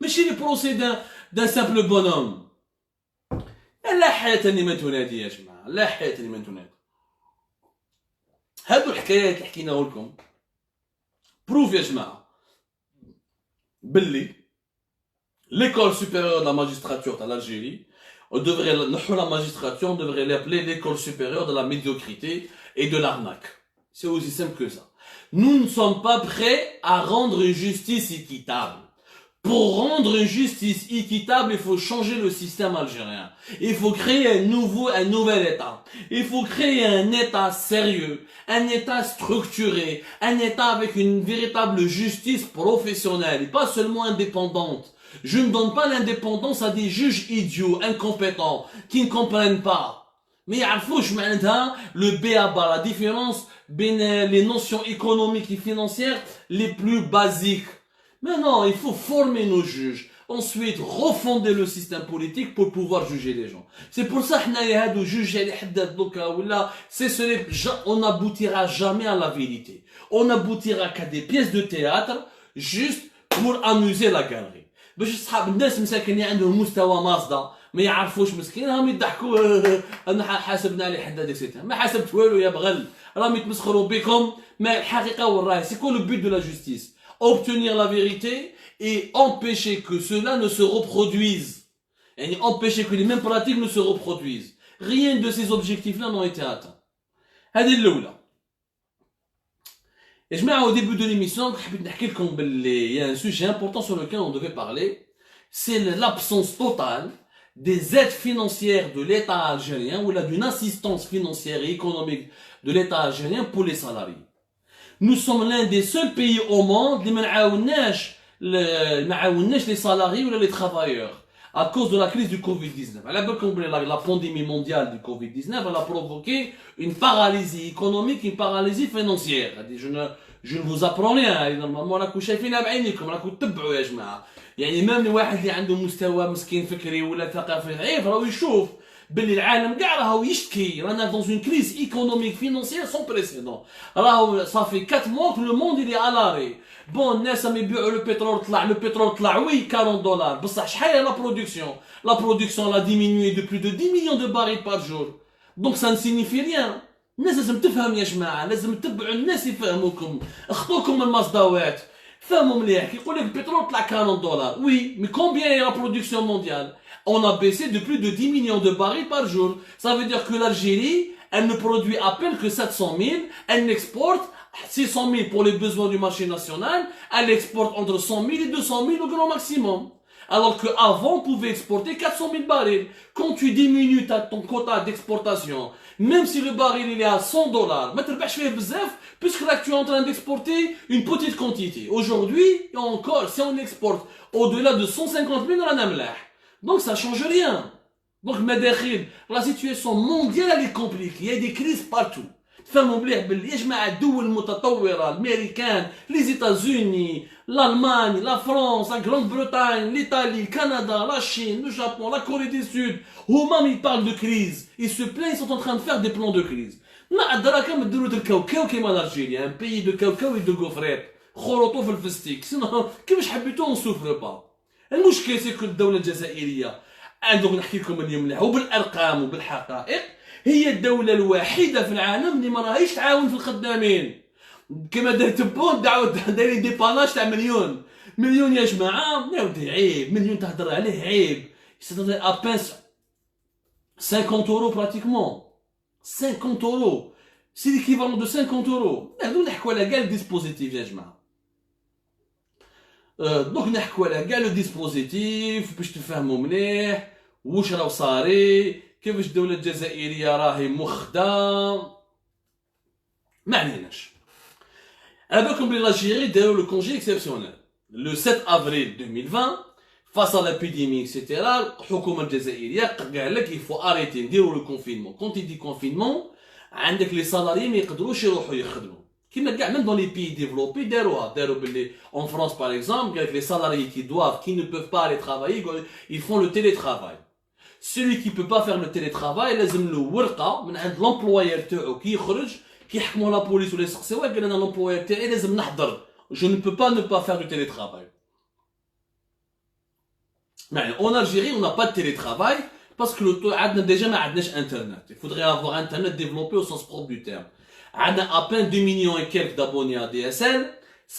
ماشي لو بروسي دان سامبل بونوم. لا حياة لمن تنادي يا جماعة لا حياة لمن تنادي. هادو الحكايات اللي حكيناه لكم بروف يا جماعة باللي l'école supérieure de la magistrature de l'Algérie, on devrait la magistrature, on devrait l'appeler l'école supérieure de la médiocrité et de l'arnaque. C'est aussi simple que ça. Nous ne sommes pas prêts à rendre une justice équitable. Pour rendre une justice équitable, il faut changer le système algérien. Il faut créer un nouvel État. Il faut créer un État sérieux, un État structuré, un État avec une véritable justice professionnelle et pas seulement indépendante. Je ne donne pas l'indépendance à des juges idiots, incompétents, qui ne comprennent pas. Mais يعرفوش معناتها le B.A.B.A, la différence entre les notions économiques et financières les plus basiques. Mais non, il faut former nos juges. Ensuite, refonder le système politique pour pouvoir juger les gens. C'est pour ça que juger on n'aboutira jamais à la vérité. On n'aboutira qu'à des pièces de théâtre juste pour amuser la galerie. باش صحاب الناس مساكن عندهم مستوى مصدى ما يعرفوش مسكين راهم يضحكوا انا حاسبنا على حداد اكسيتيرا ما حاسبت والو يا بغل راهم يتمسخروا بكم ما الحقيقه والراي سي كو لو بوت دو لا جوستيس obtenir la vérité et empêcher que cela ne se reproduise et empêcher que les mêmes pratiques ne se reproduisent. Rien de ces objectifs-là n'ont été atteints. هذه الأولى. Et je mets au début de l'émission, il y a un sujet important sur lequel on devait parler, c'est l'absence totale des aides financières de l'État algérien ou d'une assistance financière et économique de l'État algérien pour les salariés. Nous sommes l'un des seuls pays au monde qui ne les salariés ou les travailleurs à cause de la crise du Covid-19. La pandémie mondiale du Covid-19 elle a provoqué une paralysie économique, une paralysie financière. Je ne vous apprends rien. Normalement, راكم شايفينها بعينيكم، راكم تتبعوا يا جماعة. يعني même الواحد اللي عنده مستوى مسكين فكري ولا ثقافي ضعيف راهو يشوف باللي العالم كاع راهو يشتكي، رانا dans une crise économique financière sans précédent. راهو صافي 4 mois que le monde il est à l'arrêt. Bon, الناس راهم يبيعوا le pétrole طلع oui $40 بصح شحال la production? La production a diminué de plus de 10 millions de barils par jour. Donc ça ne signifie rien. الناس لازم تفهم يا جماعه، لازم تتبعوا الناس يفهموكم، اخطوكم من المصداوات، فهموا مليح. كيقول لك البترول طلع 40 دولار، وي مي كومبيان هي لا برودكسيون مونديال؟ On a baissé de plus de 10 millions de barils par jour. Ça veut dire que l'Algérie, elle ne produit à peine que 700 000, elle exporte 600 000 pour les besoins du marché national, elle exporte entre 100 000 et 200 000 au grand maximum. Alors qu'avant, on pouvait exporter 400 000 barils. Quand tu diminues ton quota d'exportation, même si le baril il est à 100 dollars, puisque là tu es en train d'exporter une petite quantité. Aujourd'hui, encore, si on exporte au-delà de 150 000, on en a mleh. Donc ça change rien. Donc la situation mondiale elle est compliquée, il y a des crises partout. فهموا مليح باللي يا جماعه الدول المتطوره الامريكان لي زيتازوني l'Allemagne, la France, la Grande-Bretagne, l'Italie, le Canada, la Chine, le Japon, la Corée du Sud, eux-mêmes ils parlent de crise, ils se plaignent, ils sont en train de faire des plans de crise. ما عندنا كم نديرو د الكاوكاو كيما الجيريا un pays de cacao et de gaufrettes خلطوا في الفستيك سينو كيفاش حبيتو اون سوفر با. المشكل سيكون الدوله الجزائريه عندهم نحكي لكم اليوم مليح وبالارقام وبالحقائق هي الدولة الوحيدة في العالم اللي ما راهيش تعاون في الخدامين. كما دار تبون دايرين ديباناج تاع مليون يا جماعة، يا ودي عيب، مليون تهدر عليه عيب. سي ابان 50 euros pratiquement. 50 euros. C'est l'équivalent de 50 euros. نحن نحكوا على كاع الديسبوزيتيف يا جماعة. دونك نحكوا على كاع لو ديسبوزيتيف باش تفهموا مليح واش راهو صاري. كيفاش الدولة الجزائرية راهي مخدة. ما عليناش. على بالكم بلي l'Algérie داروا لو كونجي اكسبسيونيل لو 7 افريل 2020 فاس ا لابيديمي اكسيتيرا. الحكومة الجزائرية قال لك يفو اريتي نديروا لو كونفينمون. كونت دي كونفينمون عندك لي سالاريي ما يقدروش يروحوا يخدموا كيما كاع من دون لي بيي ديفلوبي داروا باللي اون فرانس باغ اكزومبل قال لك لي سالاريي كي دوافو كي ne peuvent pas aller travailler ils font le télétravail. Celui qui peut pas faire le télétravail لازم له ورقه من عند لومبلوير تاعو كي يخرج كيحكموا لا بوليس ولا يسقسيوه قال انا لومبلوير تاعي لازم نحضر je ne peux pas ne pas faire du télétravail. يعني en Algérie on n'a pas de télétravail parce que عندنا déjà ما عندناش internet. Il faudrait avoir internet développé au sens propre du terme. عندنا à peine 2 millions et quelques d'abonnés à DSL.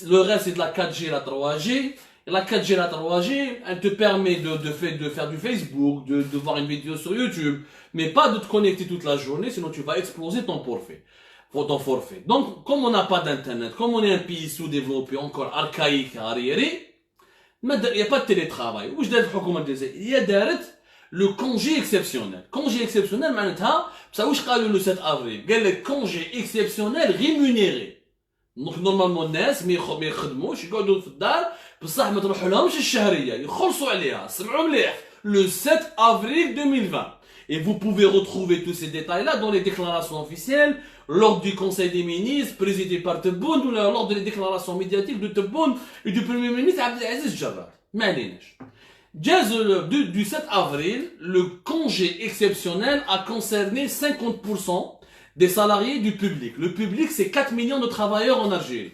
Le reste c'est de la 4G, la 3G. La 4G, la 3G, elle te permet de faire du Facebook, de voir une vidéo sur YouTube, mais pas de te connecter toute la journée, sinon tu vas exploser ton forfait. Donc, comme on n'a pas d'internet, comme on est un pays sous-développé, encore archaïque, arriéré, il n'y a pas de télétravail. Où je dois être il y a le congé exceptionnel. Congé exceptionnel, maintenant, ça où je parle le 7 avril. Il y a le congé exceptionnel rémunéré. Donc, normalement, الناس ما يخدموش يقعدوا في الدار بصح ما تروحوا لهمش الشهريه يخلصوا عليها. سمعوا مليح le 7 avril 2020. Et vous pouvez retrouver tous ces détails là dans les déclarations officielles lors du Conseil des ministres présidé par Tebboune ou lors des déclarations médiatiques de Tebboune et du Premier ministre Abdelaziz Jarrah. ما عليناش. Du 7 avril, le congé exceptionnel a concerné 50% des salariés du public. Le public c'est 4 millions de travailleurs en Algérie.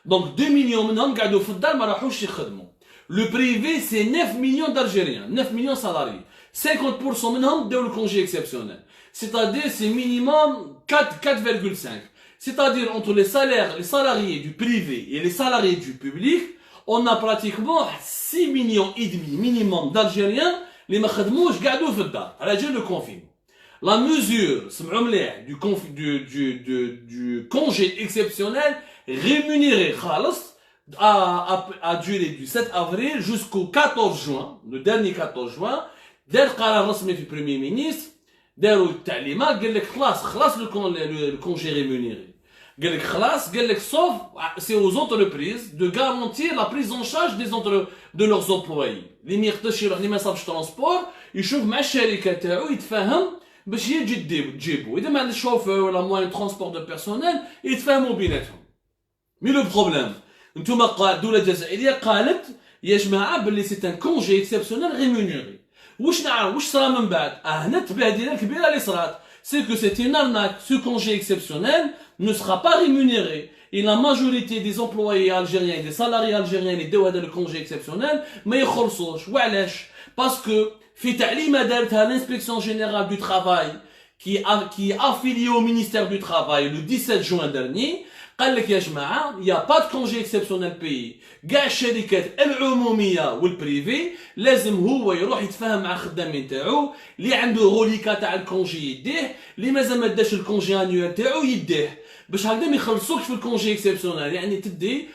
Donc 2 millions منهم قاعدوا في الدار ما راحوش يخدموا. Le privé c'est 9 millions d'Algériens, 9 millions de salariés. 50% منهم داو le congé exceptionnel. C'est-à-dire c'est minimum 4,5. C'est-à-dire entre les salariés du privé et les salariés du public, on a pratiquement 6 millions et demi minimum d'Algériens اللي ما خدموش قاعدوا في الدار على جال le confinement. La mesure سمعوا مليح du congé exceptionnel rémunéré خالص a duré du 7 avril jusqu'au 14 juin, le dernier 14 juin. دار قرار رسمي في البريمير مينيستر داروا التعليمات قال لك خلاص le congé rémunéré. قال لك خلاص قال لك sauf c'est aux entreprises de garantir la prise en charge de leurs employés. اللي ما يقدرش يروح اللي ما صابش ترونسبور يشوف مع الشركه تاعو يتفاهم باش هي تجيبو. اذا ما عندش شوفور ولا موان ترونسبور دو بيرسونيل يتفاهموا بيناتهم. مي لو بروبليم نتوما الدوله الجزائريه قالت يا جماعه باللي سي ان كونجي اكسبسيونيل ريمونيري. واش نعرف واش صرا من بعد؟ هنا التبادله الكبيره اللي صرات c'est que c'est une arnaque. Ce congé exceptionnel ne sera pas rémunéré. Et la majorité des employés algériens et des salariés algériens اللي داو هذا le congé exceptionnel ما يخلصوش. وعلاش؟ parce que في تعليمه دارتها l'inspection générale du travail qui est affilié au ministère du Travail le 17 juin dernier. قال لك يا جماعه il y a pas de congé exceptionnel payé. كاع الشركات العموميه والبريفي لازم هو يروح يتفاهم مع الخدامين تاعو اللي عنده روليكا تاع الكونجي يديه، اللي مازال ما داش الكونجي انيوال تاعو يديه، باش هكذا ما يخلصوكش في الكونجي اكسبسيونيل. يعني تدي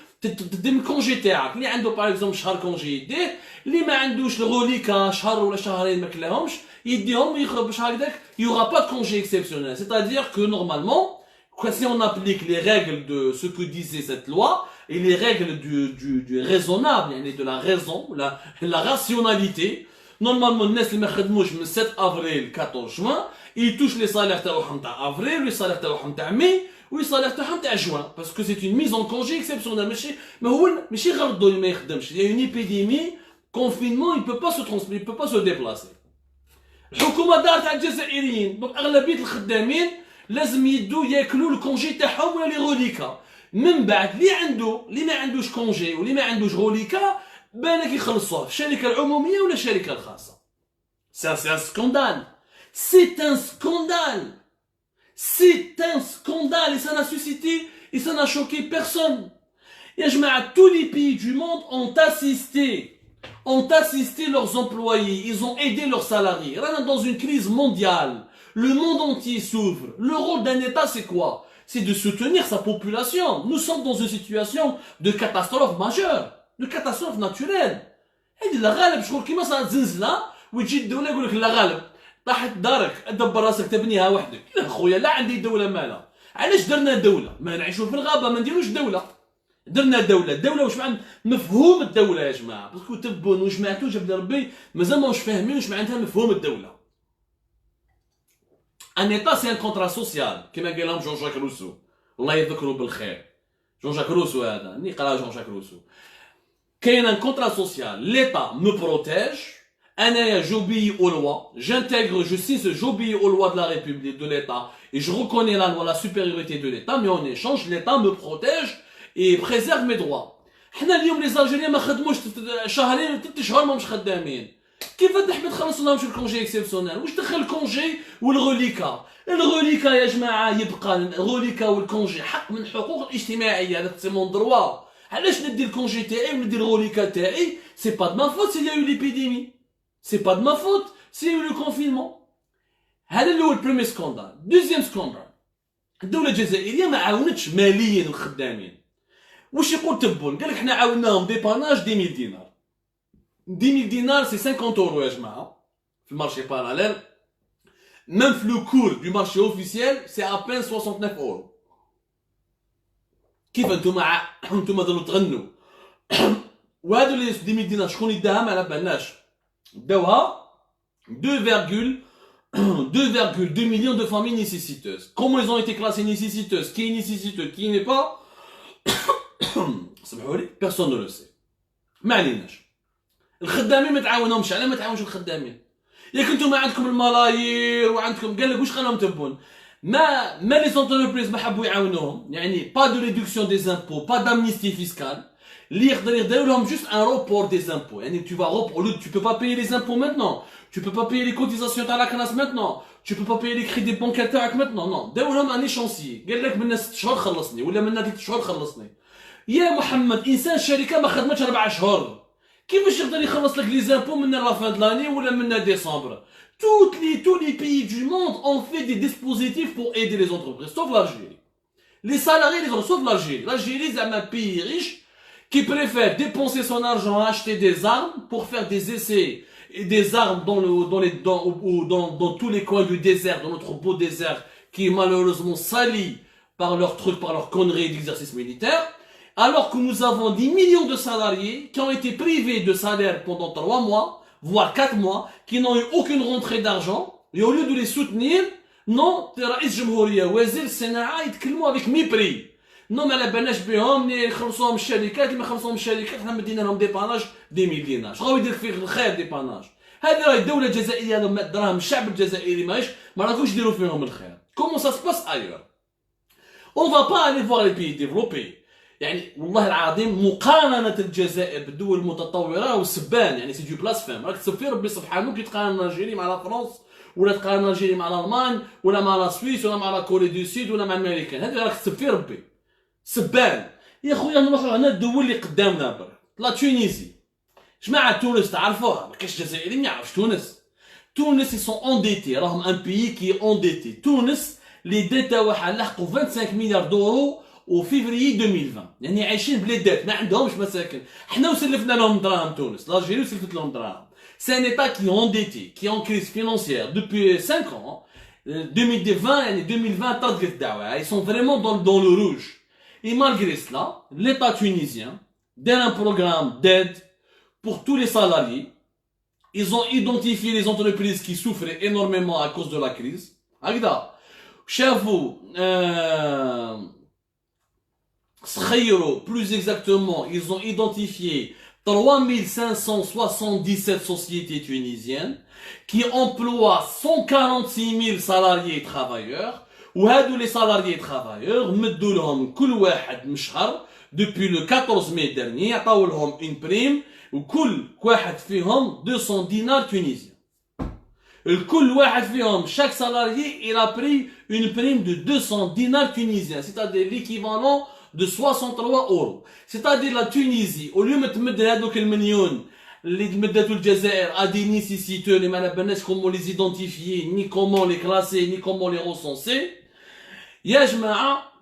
من الكونجي تاعك اللي عنده باغ اكزومبل شهر كونجي يديه، اللي ما عندوش الروليكا شهر ولا شهرين ما كلاهمش يديهم باش هكذاك يوغا با de congé exceptionnel. C'est-à-dire que normalement si on applique les règles de ce que disait cette loi et les règles du raisonnable, de la raison, la rationalité, normalement, les gens qui de 7 avril 14 juin, ils touchent les salaires de avril, les salaires de mai, ou les salaires de juin, parce que c'est une mise en congé exceptionnelle. Mais il y a une épidémie, confinement, il ne peut pas se transmettre, il ne peut pas se déplacer. الحكومة دارت على الجزائريين، donc أغلبية الخدامين لازم يدو ياكلوا الكونجي تاعهم ولا لي غوليكا. من بعد اللي ما عندوش كونجي واللي ما عندوش غوليكا بالك يخلصوه في الشركه العموميه ولا الشركه الخاصه. سي ان سكاندال، سي ان سكاندال، سي ان سكاندال. et ça n'a suscité et ça n'a choqué personne. يا جماعه tous les pays du monde ont assisté leurs employés, ils ont aidé leurs salariés. Là, dans une crise mondiale, le monde entier s'ouvre. Le rôle d'un État, c'est quoi? C'est de soutenir sa population. Nous sommes dans une situation de catastrophe majeure, de catastrophe naturelle. هذه لا غالب شغل كيما صارت زلزله وتجي الدوله يقول لك لا غالب طاحت دارك دبر راسك تبنيها وحدك. لا خويا لا عندي دوله مالها. علاش درنا دوله؟ ما نعيشوا في الغابه ما نديروش دوله. درنا الدولة واش معنى مفهوم الدولة يا جماعة؟ باسكو تبون وجمعتو جاب ربي مازال ماهوش فاهمين واش معناتها مفهوم الدولة. ان ايتا سي ان كونترا سوسيال كما قال لهم جون جاك روسو الله يذكره بالخير. جون جاك روسو هذا نقرا جون جاك روسو. كاين ان كونترا سوسيال ليتا مو بروتيج انايا j'obéis aux lois, j'intègre, je j'obéis aux lois de la République, de l'État et je reconnais la loi, la supériorité de l'État, mais en échange l'État me protège et préserve mes droits. حنا اليوم لي زالجيريان ما خدموش شهرين 3 شهور ماهمش خدامين. كيف تحب تخلص لهمش الكونجي اكسبسيونيل؟ واش دخل الكونجي والغوليكا؟ الغوليكا يا جماعه يبقى الغوليكا والكونجي حق من الحقوق الاجتماعيه، هذاك سي مون دروا. علاش ندي الكونجي تاعي وندي الغوليكا تاعي؟ سي با دو ما فوت سي يا يو ليبيديمي، سي با دو ما فوت سي يو لو كونفينمون. هذا اللي هو البريمي سكوندال. دوزيام سكوندال، الدوله الجزائريه ما عاونتش ماليا الخدامين. واش يقول تبون؟ قال لك حنا عاوناهم ديباناج 10000 دينار. 10000 دينار سي 50 اورو يا جماعه في المارشي باراليل. ميم في لو كور دو مارشي اوفيسيال سي ابان 69 اورو. كيف انتم ظلوا تغنوا؟ وهذو اللي 10000 دينار شكون يداها ما على بالناش. داوها 2,2 millions de familles nécessiteuses. Comment ils ont été classés nécessiteuses? Qui est nécessiteux, qui n'est pas? سمحوا لي بيرسون نو لو سي. ما عليناش. الخدامين ما تعاونهمش. علاه ما تعاونش الخدامين؟ ياك انتم عندكم الملايير وعندكم قال لك واش خلاهم تبون؟ ما لي زونتربريز ما حبوا يعاونوهم، يعني با دو ريدكسيون دي زامبو، با دامنيستي فيسكال، اللي يقدر يديروا لهم جوست ان روبور دي زامبو. يعني tu peux pas payer les impôts maintenant, tu peux pas payer les cotisations تاع لا كناس maintenant, tu peux pas payer les crédits bancaires تاعك maintenant. نو داو لهم ان échéancier. قال لك من 6 شهور خلصني ولا من 3 شهور خلصني. يا محمد انسان شركه ما خدمتش 4 شهور كيفاش يقدر يخلص لك لي زامبو من لا فان دلاني ولا من ديسمبر؟ tous les pays du monde ont fait des dispositifs pour aider les entreprises, sauf l'Algérie. Les salariés, sauf l'Algérie. L'Algérie, c'est un pays riche qui préfère dépenser son argent à acheter des armes pour faire des essais et des armes dans tous les coins du désert, dans notre beau désert qui est malheureusement sali par leurs trucs, par leurs conneries d'exercice militaire. Alors que nous avons des millions de salariés qui ont été privés de salaire pendant 3 mois, voire 4 mois, qui n'ont eu aucune rentrée d'argent, et au lieu de les soutenir, non, رئيس جمهورية وزير الصناعة يتكلموا avec mépris. Non, ما على بالناش بهم يخلصوهم الشركات، اللي ما خلصوهم الشركات حنا مدينا لهم ديباناج 10000 دينار. شغل يدير فيه الخير ديباناج؟ هذه راهي الدولة الجزائرية دراهم الشعب الجزائري ما راكوش يديروا فيهم الخير. Comment ça se passe ailleurs? On va pas aller voir les pays développés. يعني والله العظيم مقارنه الجزائر بالدول المتطوره والسبان، يعني سي دو بلاسفيم. راك تسب في ربي سبحانه كي تقارن الجيري مع لا فرنسا، ولا تقارن الجيري مع الالمان، ولا مع لا سويس، ولا مع لا كوري دو سود، ولا مع الامريكان. هذه راك تسب في ربي سبان. يا خويا نروحوا هنا الدول اللي قدامنا برك. لا تونيزي جماعه، تونس تعرفوها، ما كاينش جزائري ما يعرفش تونس. تونس سون انديتي، راهم ان بيي كي انديتي. تونس لي ديت تاعها لحقوا 25 مليار دورو وفيفري 2020، يعني عايشين بلي ديت، ما عندهمش مساكن. حنا وسلفنا لهم دراهم، تونس الجيري وسلفت لهم دراهم. سي ان ايتا كي انديتي كي اون كريز فينانسيير دوبوي 5 ans. 2020 يعني 2020 طردت الدعوه، ils sont vraiment dans le rouge. Et malgré cela, l'État tunisien donne un programme d'aide pour tous les salariés. Ils ont identifié les entreprises qui souffraient énormément à cause de la crise. هكذا شافوا سخيروا plus exactement, ils ont identifié 3577 sociétés tunisiennes qui emploient 146 000 salariés et travailleurs. وهادو les salariés et travailleurs مدوا لهم كل واحد من شهر depuis le 14 mai dernier، عطاو لهم une prime، وكل واحد فيهم 200 dinars tunisiens. الكل واحد فيهم chaque salarié il a pris une prime de 200 dinars tunisiens، c'est-à-dire l'équivalent de 63 euros. C'est-à-dire la Tunisie au lieu ما تمد هذوك المليون اللي تمدتو الجزائر à des nécessiteux اللي ما نبناش comment les identifier ni comment les classer ni comment les recenser. يا جماعة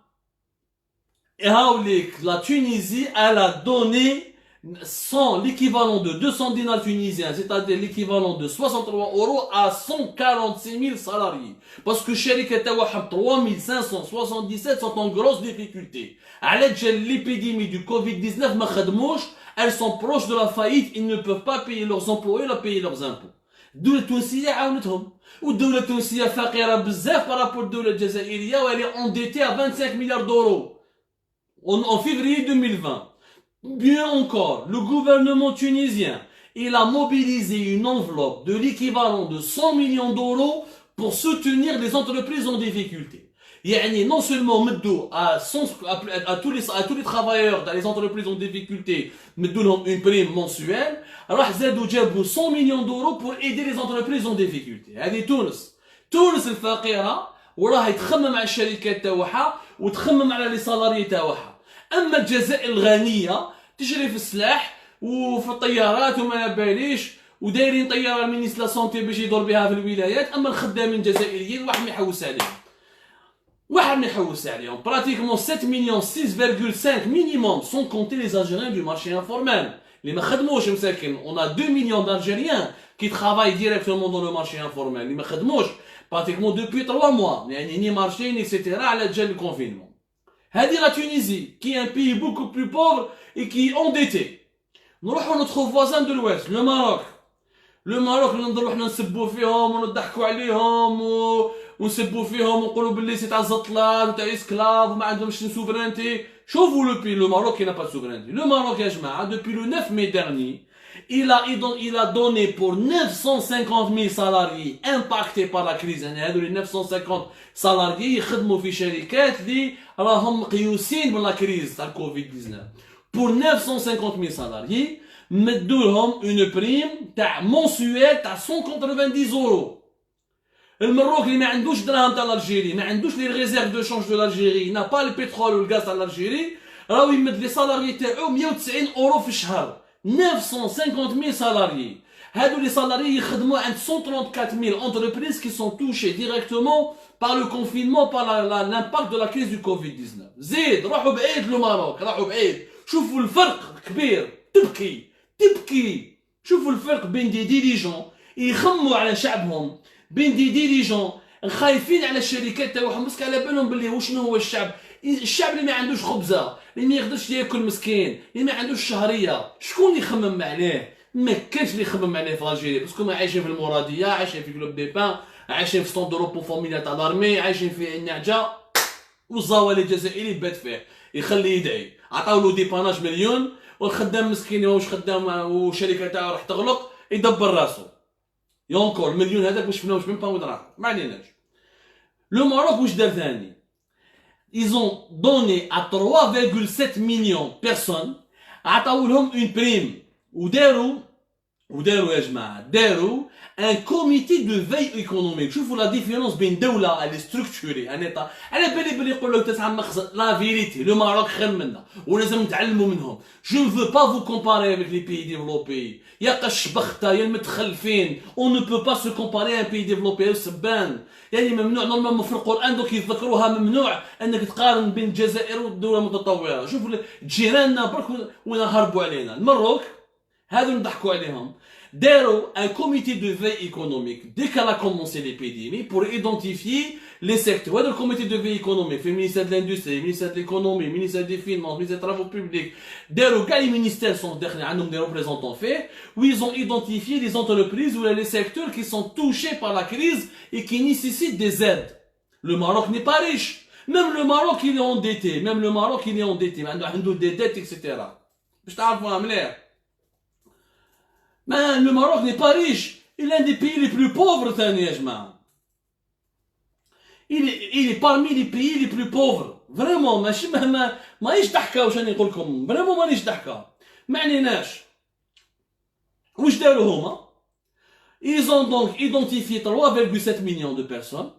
هاوليك la Tunisie elle a donné l'équivalent de 200 dinars tunisiens, c'est-à-dire l'équivalent de 63 euros à 146 000 salariés. Parce que Sharika Tawaham 3577 sont en grosse difficulté. À l'aide de l'épidémie du Covid-19, elles sont proches de la faillite, ils ne peuvent pas payer leurs employés, pas payer leurs impôts. الدولة التونسية عاونتهم، والدولة التونسية فقيرة بزاف بارابور الدولة الجزائرية، و elle est endettée à 25 milliards d'euros en février 2020. Bien encore, le gouvernement tunisien, il a mobilisé une enveloppe de l'équivalent de 100 millions d'euros pour soutenir les entreprises en difficulté. يعني non seulement مدوا à tous les travailleurs dans les entreprises en difficulté مدوا لهم une prime mensuelle، راح زادوا جابوا 100 millions d'euros pour aider les entreprises en difficulté. هذه تونس الفقيرة، وراها تخمم على الشركات تاعها وتخمم على لي سالاريي تاعها. اما الجزائر الغنيه تجري في السلاح وفي الطيارات وما باليش، ودايرين طياره المينيس لا سونتي باش يدور بها في الولايات. اما الخدامين الجزائريين واحد ما يحوس عليهم، براتيكمون 7 مليون 6,5 minimum sans compter les Algériens du marché informel اللي ما خدموش مساكن. on a 2 millions d'Algériens qui travaillent directement dans le marché informel اللي ما خدموش pratiquement depuis 3 mois، يعني ni marché ni etc. على جال الكونفينمون. هذه la Tunisie qui est un pays beaucoup plus pauvre et qui est endetté. نروحوا notre voisin de l'ouest le Maroc نروح نسبوا فيهم ونضحكوا عليهم ونسبوا فيهم ونقولوا باللي سي تاع زطلان وتاع اسكلاف وما عندهمش سوفرينتي. شوفوا le pays, le Maroc qui n'a pas de souveraineté. Le Maroc يا جماعه depuis le 9 mai dernier il a donné pour 950 000 salariés impactés par la crise. يعني هذو 950 salariés يخدموا في شركات اللي راهم مقيوسين من لا كريز تاع كوفيد 19. pour 950 000 salariés مدوا لهم une prime تاع mensuelle تاع 190 euros. المروك اللي ما عندوش دراهم تاع الجيري، ما عندوش لي ريزيرف دو شونج دو الجيري، نا با البترول والغاز تاع الجيري، راهو يمد لي سالاريي تاعو 190 اورو في الشهر. 950 000 salariés. هادو لي سالاريي يخدموا عند 134 000 entreprises qui sont touchées directement par le confinement, par l'impact de la crise du Covid-19. زيد راحوا بعيد الماروك، راحوا بعيد. شوفوا الفرق كبير، تبكي. شوفوا الفرق بين دي ديريجون يخموا على شعبهم، بين دي ديريجون خايفين على الشركات تاعهم، باسكو على بالهم باللي وشنو هو الشعب اللي ما عندوش خبزه، اللي ما يقدرش ياكل مسكين، اللي ما عندوش شهريه. شكون اللي يخمم عليه؟ ما كانش اللي يخمم عليه في الجيري، باسكو ما عايشين في المراديه، عايشين في كلوب دي بان، عايشين في ستون دوروبو فاميليا تاع لارمي، عايشين في النعجه، والزوالي الجزائري بات فيه يخليه يدعي. عطاولو ديباناج مليون، والخدام مسكين ماهوش خدام والشركه تاعو راح تغلق، يدبر راسو. يونكور المليون هذاك ما شفناهوش، ميم با وين راح، ما عليناش. لو ماروك واش دار ثاني؟ ils ont donné à 3,7 millions de personnes, عطاولهم une prime, وداروا يا جماعة داروا un comité de veille économique. شوفوا la différence بين دولة elle est structurée un état. على بالي بلي يقول لك تسعى مخزن la vérité le Maroc خير منا ولازم نتعلموا منهم. Je ne veux pas vous comparer avec les pays développés. يا قشبخته يا المتخلفين. On ne peut pas se comparer à un pays développé السبان. يعني ممنوع نورمالمون في القرآن دوك يذكروها ممنوع انك تقارن بين الجزائر والدولة المتطورة. شوفوا جيراننا برك وين هربوا علينا. المروك هذو نضحكوا عليهم. Dero, un comité de veille économique, dès qu'elle a commencé l'épidémie, pour identifier les secteurs. Ouais, le comité de veille économique, le ministère de l'Industrie, le ministère de l'Économie, le ministère des Finances, le ministère des Travaux Publics. Dero, quand les ministères sont derrière des représentants faits, où ils ont identifié les entreprises ou les secteurs qui sont touchés par la crise et qui nécessitent des aides. Le Maroc n'est pas riche. Même le Maroc, il est endetté. Même le Maroc, il est endetté. Il a des dettes, etc. Je t'arrive à me Mais le Maroc n'est pas riche. Il est l'un des pays les plus pauvres, il est parmi les pays les plus pauvres. Vraiment, مانيش ضحكة واش راني نقول لكم. Vraiment مانيش ضحكة. ما عليناش. واش داروا هما؟ Ils ont donc identifié 3,7 millions de personnes.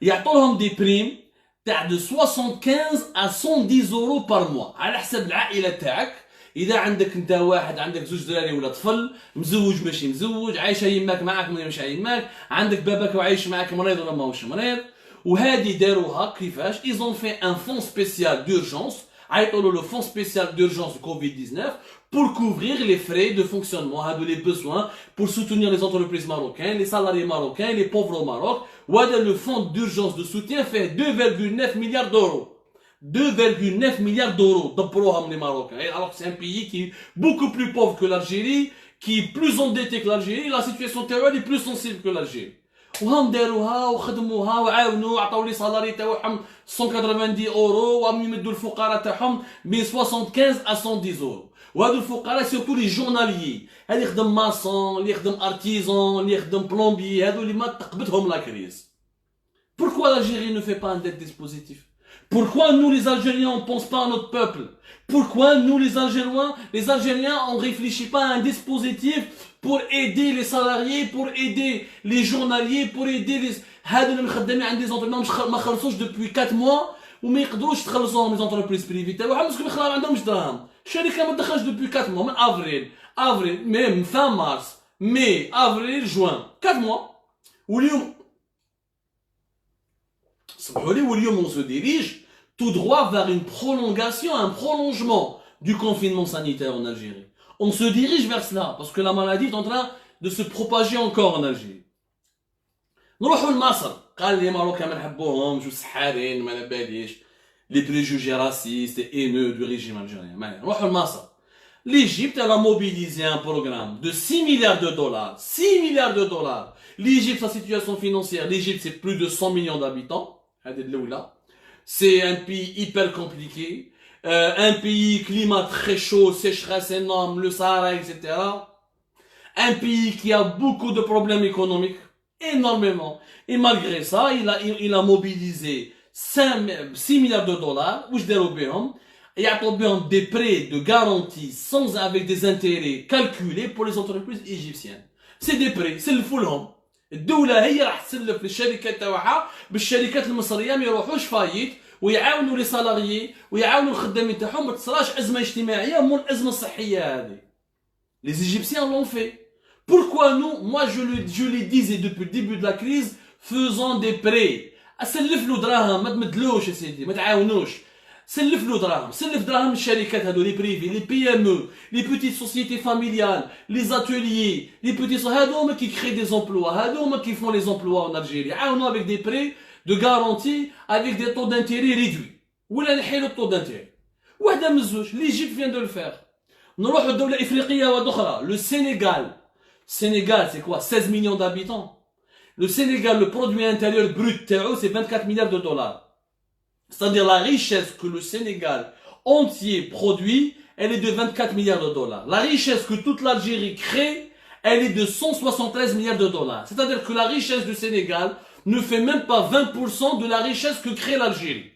يعطولهم des primes تاع de 75 à 110 euros par mois. على حسب العائلة تاعك. اذا عندك انت واحد عندك زوج دراري ولا طفل مزوج ماشي مزوج عايشه يماك معاك ولا مش يماك عندك باباك وعايش معاك مريض ولا ماهوش مريض وهذه داروها كيفاش ils ont fait un fonds spécial d'urgence عيطوا le fonds spécial d'urgence Covid-19 pour couvrir les frais de fonctionnement هادو les besoins pour soutenir les entreprises marocaines les salariés marocains les pauvres au Maroc وهذا le fonds d'urgence de soutien fait 2,9 milliards d'euros 2,9 milliards d'euros d'emplois les Marocains. Alors que c'est un pays qui est beaucoup plus pauvre que l'Algérie, qui est plus endetté que l'Algérie, la situation terroristique est plus sensible que l'Algérie. وهم داروها وخدموها وعاونوا عطاو لي صالاري تاعهم 190 اورو وهم يمدوا الفقراء تاعهم من 75 à 110 اورو وهادو الفقراء سيرتو لي جورناليي اللي يخدم ماسون اللي يخدم ارتيزون اللي يخدم بلومبي هادو اللي ما تقبتهم لا كريز. Pourquoi l'Algérie ne fait pas un tel dispositif? Pourquoi nous les Algériens on pense pas à notre peuple? Pourquoi nous les Algériens on réfléchit pas à un dispositif pour aider les salariés, pour aider les journaliers, pour aider les هادو اللي مخدمين عند des entreprises ما خلصوش depuis 4 mois وما يقدروش تخلصوهم les entreprises privées تاعهم باسكو ما عندهمش دراهم. الشركه ما دخلش depuis 4 mois من افريل même fin mars mai avril juin 4 mois واليوم صبحوا لي واليوم on se dirige tout droit vers une prolongation, un prolongement du confinement sanitaire en Algérie. On se dirige vers cela, parce que la maladie est en train de se propager encore en Algérie. نروحوا لمصر قال لي ماروكا ما نحبوهمش وسحارين ما باليش les préjugés racistes et haineux du régime algérien. نروحوا لمصر. L'Égypte elle a mobilisé un programme de 6 milliards de dollars. 6 milliards de dollars. L'Égypte, sa situation financière, l'Égypte c'est plus de 100 millions d'habitants. C'est un pays hyper compliqué, un pays climat très chaud, sécheresse énorme, le Sahara, etc. Un pays qui a beaucoup de problèmes économiques, énormément. Et malgré ça, il a mobilisé 6 milliards de dollars, et a des prêts de garantie avec des intérêts calculés pour les entreprises égyptiennes. C'est des prêts, c'est le full home. الدولة هي راح تسلف للشركات تاعها بالشركات المصرية ما يروحوش فايت ويعاونوا لي سالاريي ويعاونوا الخدامين تاعهم ما تصراش أزمة اجتماعية مو الأزمة الصحية هذه. Les Égyptiens l'ont fait. Pourquoi nous, moi je les disais depuis le début de la crise, faisons des prêts. سلف له دراهم ما تمدلوش يا سيدي ما تعاونوش. سلف له دراهم سلف دراهم الشركات هذو لي بريفي لي PME les petites sociétés familiales les ateliers les petits هادو هما qui créent des emplois هادو هما qui font les emplois en Algérie عاونوا avec des prêts de garantie avec des taux d'intérêt réduits ولا نحيلوا التو d'intérêt واحده من الزوج l'Égypte vient de le faire نروحوا لدولة إفريقية واحدة أخرى le Sénégal c'est quoi 16 millions d'habitants le Sénégal le produit intérieur brut تاعو c'est 24 milliards de dollars. C'est-à-dire la richesse que le Sénégal entier produit, elle est de 24 milliards de dollars. La richesse que toute l'Algérie crée, elle est de 173 milliards de dollars. C'est-à-dire que la richesse du Sénégal ne fait même pas 20% de la richesse que crée l'Algérie.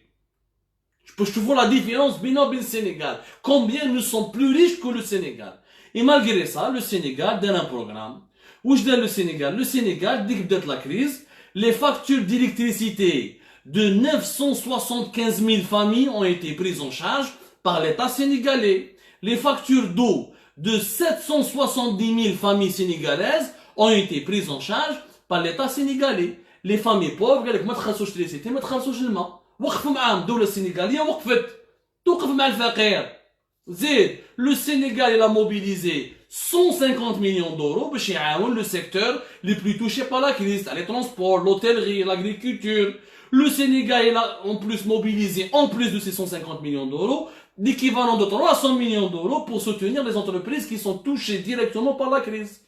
Je vois la différence bino le Sénégal. Combien nous sommes plus riches que le Sénégal. Et malgré ça, le Sénégal donne un programme. Où je donne le Sénégal? Le Sénégal, dès que date la crise, les factures d'électricité de 975 000 familles ont été prises en charge par l'État sénégalais. Les factures d'eau de 770 000 familles sénégalaises ont été prises en charge par l'État sénégalais. Les familles pauvres, قال لك ما تخلصوش l'électricité, ما تخلصوش الماء. وقفوا معاهم الدولة السنغالية وقفت. توقف مع الفقير. زيد, le Sénégal il a mobilisé 150 millions d'euros باش يعاون le secteur les plus touchés par la crise, les transports, l'hôtellerie, l'agriculture. Le Sénégal il a en plus mobilisé, en plus de ces 150 millions d'euros, l'équivalent de 300 millions d'euros pour soutenir les entreprises qui sont touchées directement par la crise.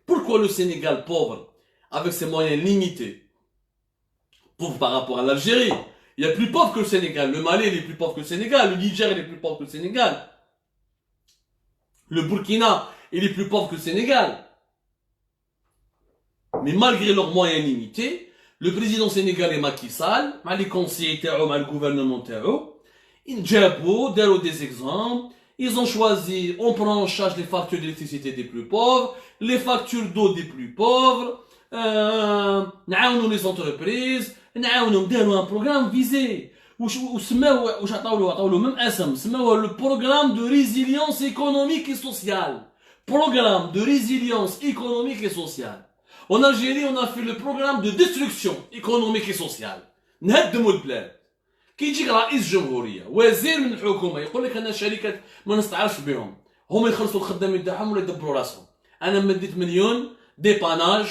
Pourquoi le Sénégal pauvre, avec ses moyens limités, pauvre par rapport à l'Algérie? Il y a plus pauvre que le Sénégal. Le Mali il est plus pauvre que le Sénégal. Le Niger il est plus pauvre que le Sénégal. Le Burkina il est plus pauvre que le Sénégal. Mais malgré leurs moyens limités, le président sénégalais Macky Sall, les conseillers, le gouvernement, ils ont des exemples. Ils ont choisi, on prend en charge les factures d'électricité des plus pauvres, les factures d'eau des plus pauvres, نعاونوا les entreprises, نعاونوا داروا un programme visé. وسماوه واش عطاو له même اسم, سماوه le programme de résilience économique et sociale. Programme de résilience économique et sociale. En Algérie, on a fait le programme de destruction économique et sociale. نهدموا البلاد. كي يجيك رئيس جمهوريه وزير من الحكومه يقول لك انا شركات ما نستعرفش بهم, هما يخلصوا الخدامين تاعهم ولا يدبروا راسهم. انا مديت مليون ديباناج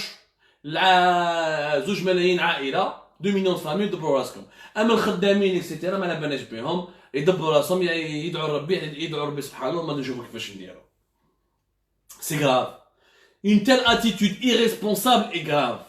ل 2 ملايين عائله 2 مليون فامي يدبروا راسكم. اما الخدامين اكسيتيرا ما نباناش بهم, يدبروا راسهم يدعوا ربي سبحانه وما نشوفوا كيفاش نديروا. C'est grave. Une telle attitude irresponsable est grave.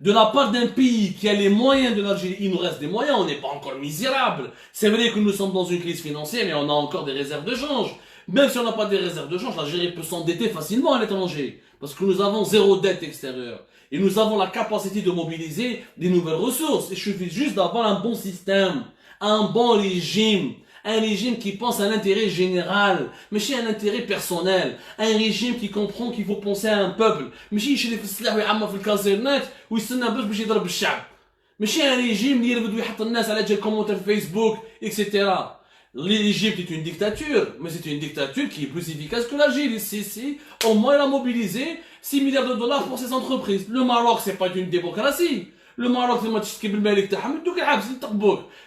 De la part d'un pays qui a les moyens de l'Algérie, il nous reste des moyens, on n'est pas encore misérable. C'est vrai que nous sommes dans une crise financière, mais on a encore des réserves de change. Même si on n'a pas des réserves de change, l'Algérie peut s'endetter facilement à l'étranger. Parce que nous avons zéro dette extérieure. Et nous avons la capacité de mobiliser des nouvelles ressources. Il suffit juste d'avoir un bon système, un bon régime. Un régime qui pense à l'intérêt général, mais chez un intérêt personnel. Un régime qui comprend qu'il faut penser à un peuple. ماشي يشري في السلاح ويعمر في الكازيرنات ويستنى باش يضرب الشعب. ماشي un régime اللي يرفد ويحط الناس على جال كومونتير في فيسبوك, etc. L'Égypte est une dictature, mais c'est une dictature qui est plus efficace que l'Algérie. Si, au moins elle a mobilisé 6 milliards de dollars pour ses entreprises. Le Maroc, c'est pas une démocratie. Le Maroc, c'est moi qui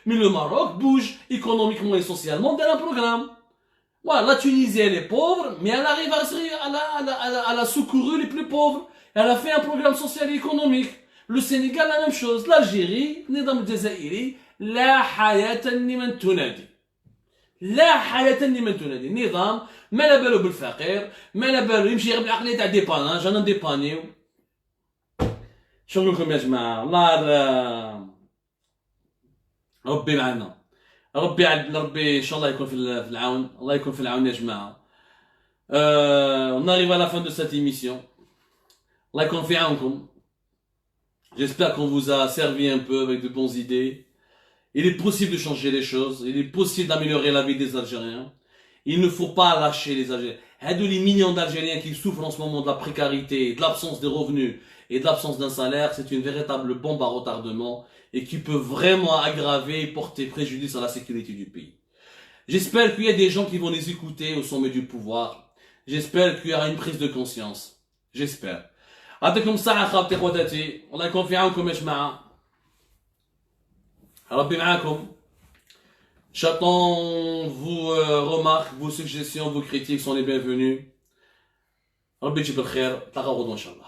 mais le Maroc bouge économiquement et socialement dans un programme. Voilà, la Tunisie, elle est pauvre, mais elle arrive à secourir les plus pauvres. Elle a fait un programme social et économique. Le Sénégal, la même chose. L'Algérie, Nidam Jazairi, la hayata liman tunadi. La hayata liman tunadi. Nidam, ما لا بالو بالفقير, ما لا بالو يمشي غير بالعقلية تاع ديباناج, انا نديبانيو. شو نقول لكم يا جماعة؟ الله ربي معنا. ربي ان شاء الله يكون في العون. الله يكون في العون يا جماعة. On arrive à la fin de cette émission. الله يكون في عونكم. J'espère qu'on vous a servi un peu avec de bonnes idées. Il est possible de changer les choses. Il est possible d'améliorer la vie des Algériens. Il ne faut pas lâcher les Algériens. Il y a des millions d'Algériens qui souffrent en ce moment de la précarité, de l'absence de revenus et de l'absence d'un salaire. C'est une véritable bombe à retardement et qui peut vraiment aggraver et porter préjudice à la sécurité du pays. J'espère qu'il y a des gens qui vont les écouter au sommet du pouvoir. J'espère qu'il y aura une prise de conscience. J'espère. يعطيكم الصحة خاوتي خواتاتي. الله يكون في عونكم يا جماعة. ربي معاكم. J'attends vos remarques, vos suggestions, vos critiques sont les bienvenus. ربي يجيب الخير. تلقاو غدوة إن شاء الله.